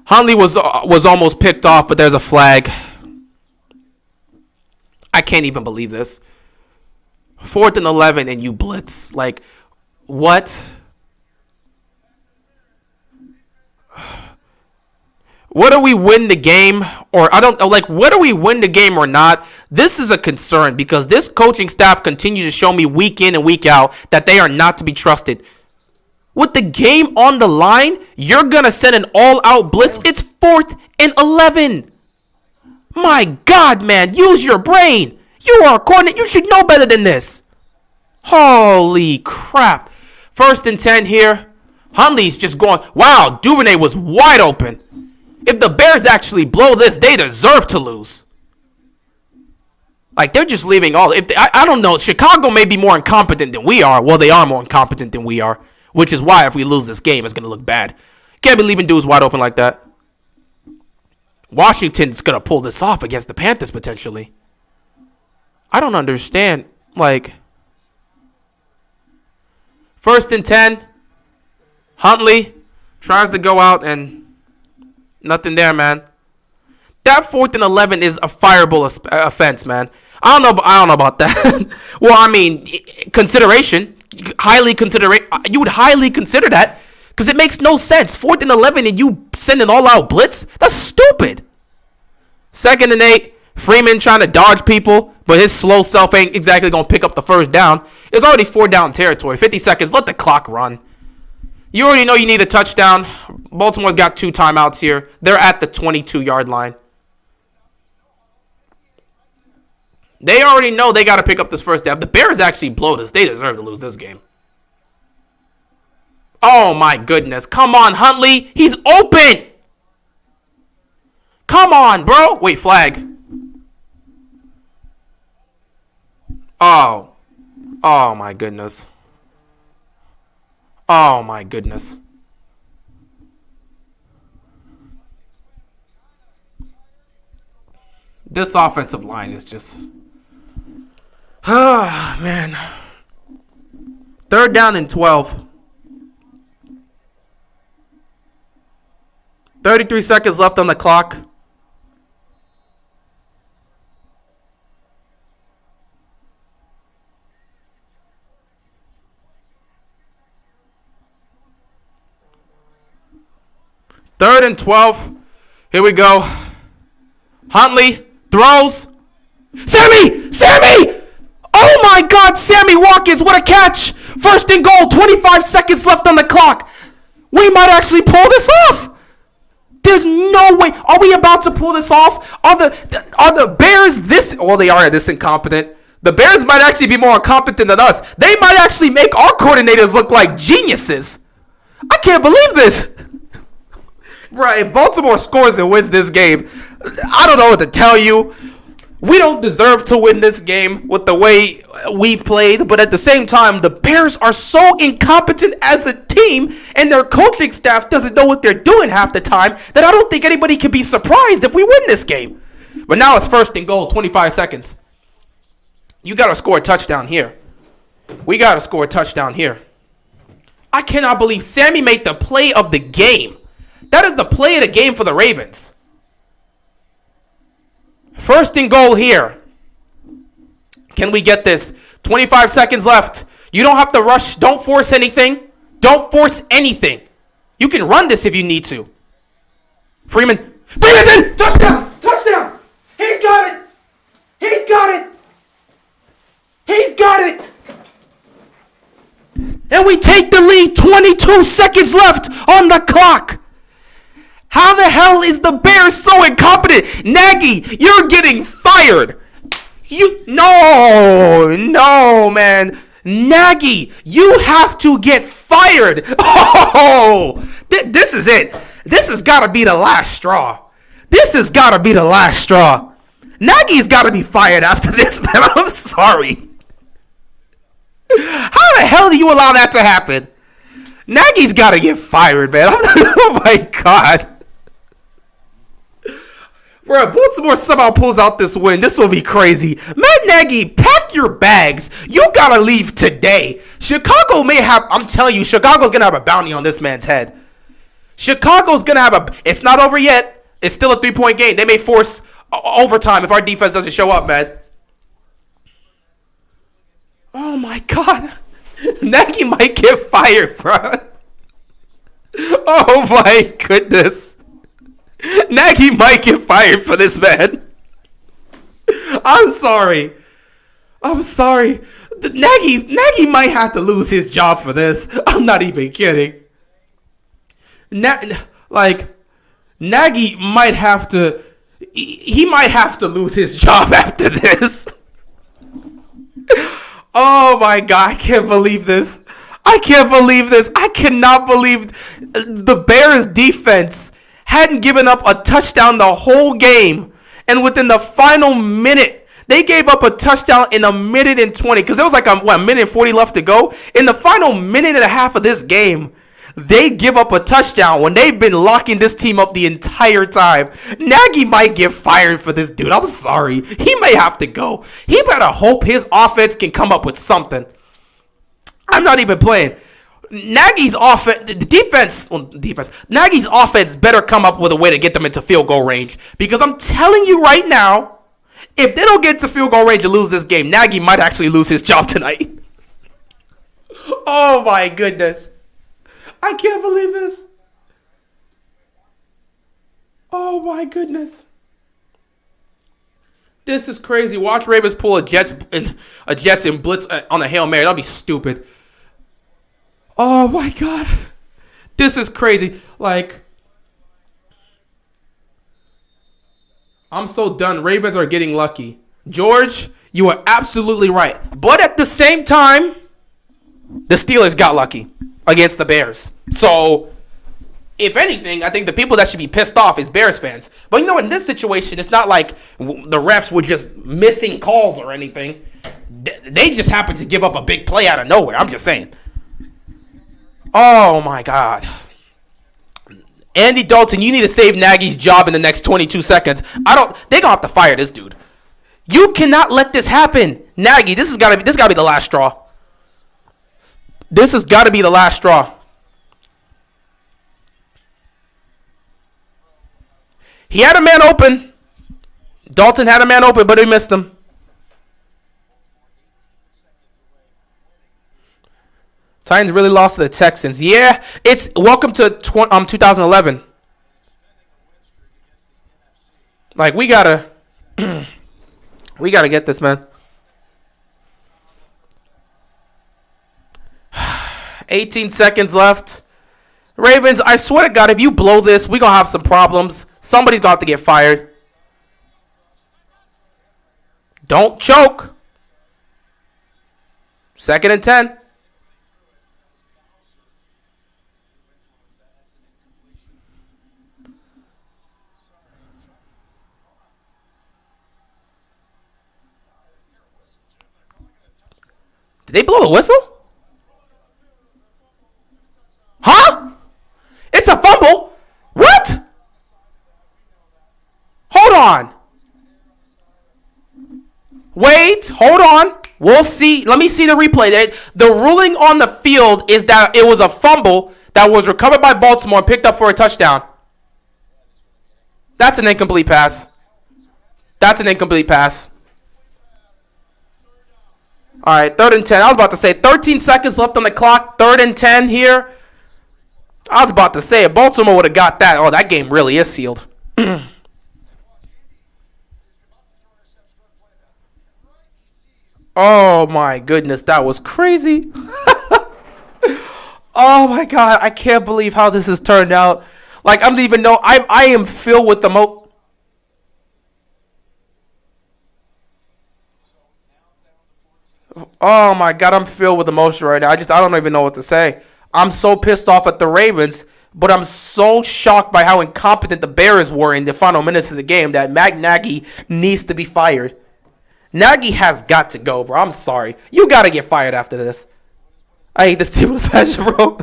Huntley was almost picked off, but there's a flag. I can't even believe this. 4th and 11 and you blitz. Like, what? Whether we win the game or whether we win the game or not, this is a concern because this coaching staff continues to show me week in and week out that they are not to be trusted. With the game on the line, you're going to send an all-out blitz. It's 4th and 11. My God, man, use your brain. You are a coordinator. You should know better than this. Holy crap. 1st and 10 here. Huntley's just going, wow, Duvernay was wide open. If the Bears actually blow this, they deserve to lose. Like, they're just leaving all. I don't know. Chicago may be more incompetent than we are. Well, they are more incompetent than we are. Which is why if we lose this game, it's going to look bad. Can't be leaving dudes wide open like that. Washington's going to pull this off against the Panthers potentially. I don't understand. Like, 1st and 10. Huntley tries to go out and nothing there, man. That 4th and 11 is a fireable offense, man. I don't know about that. Well, I mean, consideration. You would highly consider that because it makes no sense. 4th and 11 and you send an all-out blitz? That's stupid. 2nd and 8. Freeman trying to dodge people, but his slow self ain't exactly going to pick up the first down. It's already 4-down territory. 50 seconds. Let the clock run. You already know you need a touchdown. Baltimore's got 2 timeouts here. They're at the 22-yard line. They already know they got to pick up this first down. If the Bears actually blow this, they deserve to lose this game. Oh, Oh, my goodness. Come on, Huntley. He's open. Come on, bro. Wait, flag. Oh. Oh, my goodness. Oh, my goodness. This offensive line is just... Ah, man. 3rd down and 12. 33 seconds left on the clock. Third and 12. Here we go. Huntley throws. Sammy! Oh my God, Sammy Watkins, what a catch! 1st and goal, 25 seconds left on the clock. We might actually pull this off. There's no way. Are we about to pull this off? Are the Bears this? Well, they are this incompetent. The Bears might actually be more incompetent than us. They might actually make our coordinators look like geniuses. I can't believe this. Right, if Baltimore scores and wins this game, I don't know what to tell you. We don't deserve to win this game with the way we've played, but at the same time, the Bears are so incompetent as a team, and their coaching staff doesn't know what they're doing half the time, that I don't think anybody can be surprised if we win this game. But now it's 1st and goal, 25 seconds. You got to score a touchdown here. We got to score a touchdown here. I cannot believe Sammy made the play of the game. That is the play of the game for the Ravens. 1st and goal here. Can we get this? 25 seconds left. You don't have to rush. Don't force anything. Don't force anything. You can run this if you need to. Freeman's in! Touchdown! Touchdown! He's got it! He's got it! He's got it! And we take the lead. 22 seconds left on the clock. How the hell is the Bears so incompetent? Nagy, you're getting fired. No, man. Nagy, you have to get fired. Oh, this is it. This has got to be the last straw. This has got to be the last straw. Nagy's got to be fired after this, man. I'm sorry. How the hell do you allow that to happen? Nagy's got to get fired, man. Oh, my God. Bro, Baltimore somehow pulls out this win. This will be crazy. Matt Nagy, pack your bags. You gotta leave today. Chicago may have, I'm telling you, Chicago's gonna have a bounty on this man's head. Chicago's gonna have it's not over yet. It's still a 3-point game. They may force overtime if our defense doesn't show up, man. Oh my God. Nagy might get fired, bro. Oh my goodness. Nagy might get fired for this, man. I'm sorry. Nagy might have to lose his job for this. I'm not even kidding. Nagy might have to. He might have to lose his job after this. Oh my God! I can't believe this. I cannot believe the Bears defense hadn't given up a touchdown the whole game, and within the final minute, they gave up a touchdown in 1:20 because there was like a minute and 40 left to go. In the final minute and a half of this game, they give up a touchdown when they've been locking this team up the entire time. Nagy might get fired for this, dude. I'm sorry. He may have to go. He better hope his offense can come up with something. I'm not even playing. Nagy's offense, Nagy's offense better come up with a way to get them into field goal range. Because I'm telling you right now, if they don't get to field goal range and lose this game, Nagy might actually lose his job tonight. Oh my goodness. I can't believe this. Oh my goodness. This is crazy. Watch Ravens pull a Jets and blitz on a Hail Mary. That'll be stupid. Oh my God. This is crazy. I'm so done. Ravens are getting lucky. George, you are absolutely right. But at the same time, the Steelers got lucky. against the Bears. So, if anything, I think the people that should be pissed off is Bears fans. But you know, in this situation, it's not like the refs were just missing calls or anything. They just happened to give up a big play out of nowhere. I'm just saying. Oh my God. Andy Dalton, you need to save Nagy's job in the next 22 seconds. They're gonna have to fire this dude. You cannot let this happen. Nagy, this gotta be the last straw. This has gotta be the last straw. He had a man open. Dalton had a man open, but he missed him. Titans really lost to the Texans. Yeah, it's welcome to 2011. Like, we gotta get this, man. 18 seconds left. Ravens, I swear to God, if you blow this, we're gonna have some problems. Somebody's got to get fired. Don't choke. 2nd and 10. Did they blow the whistle? Huh? It's a fumble? What? Hold on. Wait, hold on. We'll see. Let me see the replay. The ruling on the field is that it was a fumble that was recovered by Baltimore and picked up for a touchdown. That's an incomplete pass. That's an incomplete pass. All right, 3rd and 10. I was about to say 13 seconds left on the clock. 3rd and 10 here. I was about to say if Baltimore would have got that, oh, that game really is sealed. Oh my goodness, that was crazy. Oh my God, I can't believe how this has turned out. Like, I don't even know. I am filled with the Oh my God, I'm filled with emotion right now. I don't even know what to say. I'm so pissed off at the Ravens, but I'm so shocked by how incompetent the Bears were in the final minutes of the game that Matt Nagy needs to be fired. Nagy has got to go, bro. I'm sorry. You got to get fired after this. I hate this team with a passion, bro.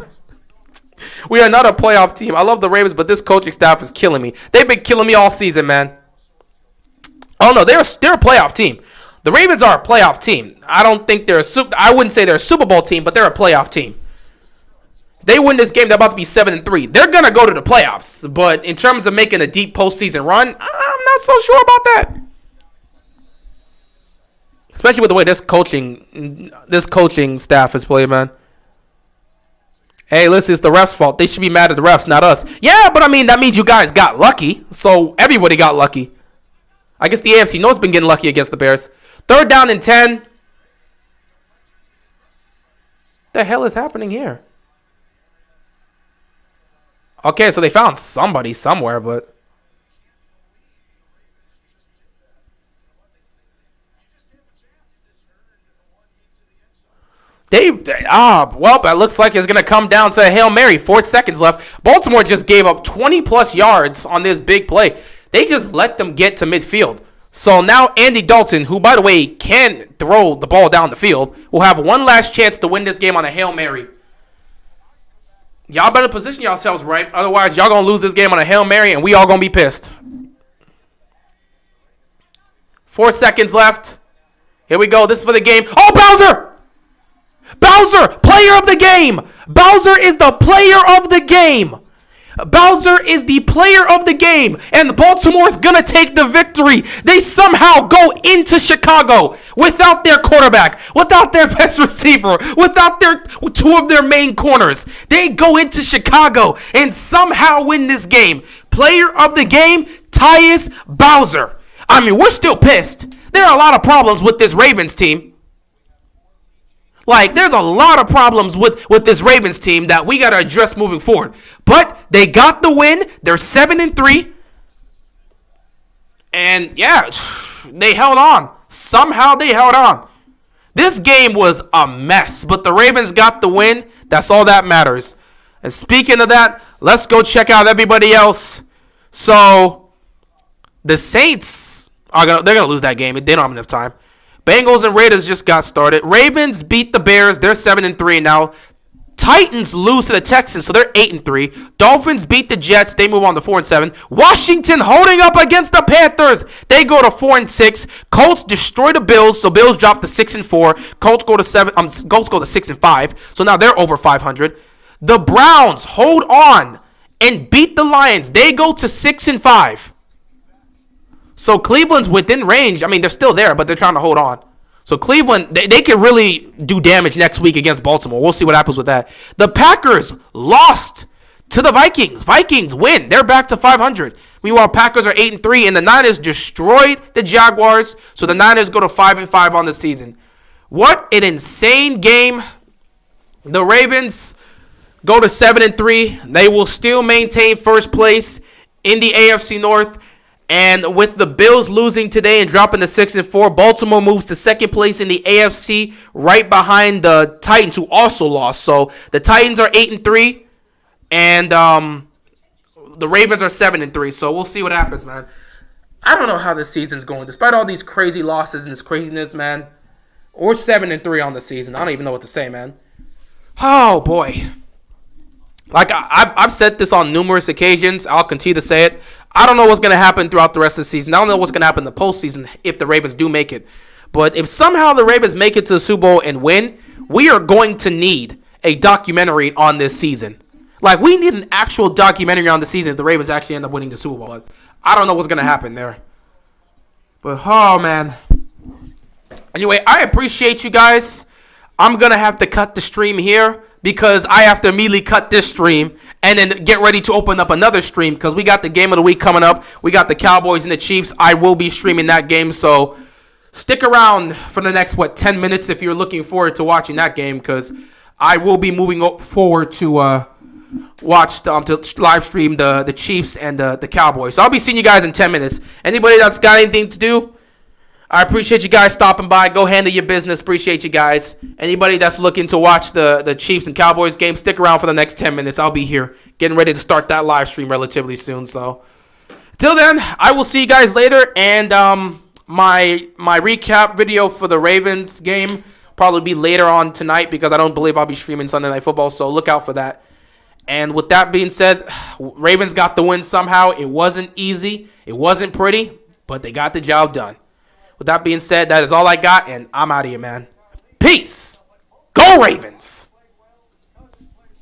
We are not a playoff team. I love the Ravens, but this coaching staff is killing me. They've been killing me all season, man. Oh, no, they're a playoff team. The Ravens are a playoff team. I don't think they're I wouldn't say they're a Super Bowl team, but they're a playoff team. They win this game, they're about to be 7-3. They're going to go to the playoffs, but in terms of making a deep postseason run, I'm not so sure about that. Especially with the way this coaching staff is played, man. Hey, listen, it's the refs' fault. They should be mad at the refs, not us. Yeah, but I mean, that means you guys got lucky. So everybody got lucky. I guess the AFC North's been getting lucky against the Bears. 3rd down and 10. The hell is happening here? Okay, so they found somebody somewhere, but well, that looks like it's going to come down to a Hail Mary. 4 seconds left. Baltimore just gave up 20-plus yards on this big play. They just let them get to midfield. So now Andy Dalton, who, by the way, can throw the ball down the field, will have one last chance to win this game on a Hail Mary. Y'all better position yourselves right. Otherwise, y'all going to lose this game on a Hail Mary, and we all going to be pissed. 4 seconds left. Here we go. This is for the game. Oh, Bowser! Bowser, player of the game. Bowser is the player of the game. Bowser is the player of the game. And Baltimore's going to take the victory. They somehow go into Chicago without their quarterback, without their best receiver, without two of their main corners. They go into Chicago and somehow win this game. Player of the game, Tyus Bowser. I mean, we're still pissed. There are a lot of problems with this Ravens team. Like, there's a lot of problems with this Ravens team that we got to address moving forward. But they got the win. They're 7-3. And, yeah, they held on. Somehow they held on. This game was a mess, but the Ravens got the win. That's all that matters. And speaking of that, let's go check out everybody else. So, the Saints they're gonna lose that game. They don't have enough time. Bengals and Raiders just got started. Ravens beat the Bears. They're 7-3 now. Titans lose to the Texans, so they're 8-3. Dolphins beat the Jets. They move on to 4-7. Washington holding up against the Panthers. They go to 4-6. Colts destroy the Bills, so Bills drop to 6-4. Colts go to 6-5. So now they're over 500. The Browns hold on and beat the Lions. They go to 6-5. So Cleveland's within range. I mean, they're still there, but they're trying to hold on. So Cleveland, they could really do damage next week against Baltimore. We'll see what happens with that. The Packers lost to the Vikings. Vikings win. They're back to 500. Meanwhile, Packers are 8-3, and the Niners destroyed the Jaguars. So the Niners go to 5-5 on the season. What an insane game. The Ravens go to 7-3. They will still maintain first place in the AFC North. And with the Bills losing today and dropping to 6-4, Baltimore moves to second place in the AFC, right behind the Titans, who also lost. So the Titans are 8-3, and the Ravens are 7-3. So we'll see what happens, man. I don't know how this season's going, despite all these crazy losses and this craziness, man. We're 7-3 on the season. I don't even know what to say, man. Oh boy. Like I've said this on numerous occasions. I'll continue to say it. I don't know what's going to happen throughout the rest of the season. I don't know what's going to happen in the postseason if the Ravens do make it. But if somehow the Ravens make it to the Super Bowl and win, we are going to need a documentary on this season. Like, we need an actual documentary on the season if the Ravens actually end up winning the Super Bowl. But I don't know what's going to happen there. But, oh, man. Anyway, I appreciate you guys. I'm going to have to cut the stream here, because I have to immediately cut this stream and then get ready to open up another stream, because we got the game of the week coming up. We got the Cowboys and the Chiefs. I will be streaming that game, so stick around for the next, 10 minutes if you're looking forward to watching that game, because I will be moving forward to watch, to live stream the Chiefs and the Cowboys. So I'll be seeing you guys in 10 minutes. Anybody that's got anything to do, I appreciate you guys stopping by. Go handle your business. Appreciate you guys. Anybody that's looking to watch the Chiefs and Cowboys game, stick around for the next 10 minutes. I'll be here getting ready to start that live stream relatively soon. So, till then, I will see you guys later. And my recap video for the Ravens game probably be later on tonight, because I don't believe I'll be streaming Sunday Night Football. So look out for that. And with that being said, Ravens got the win somehow. It wasn't easy. It wasn't pretty, but they got the job done. With that being said, that is all I got, and I'm out of here, man. Peace. Go Ravens.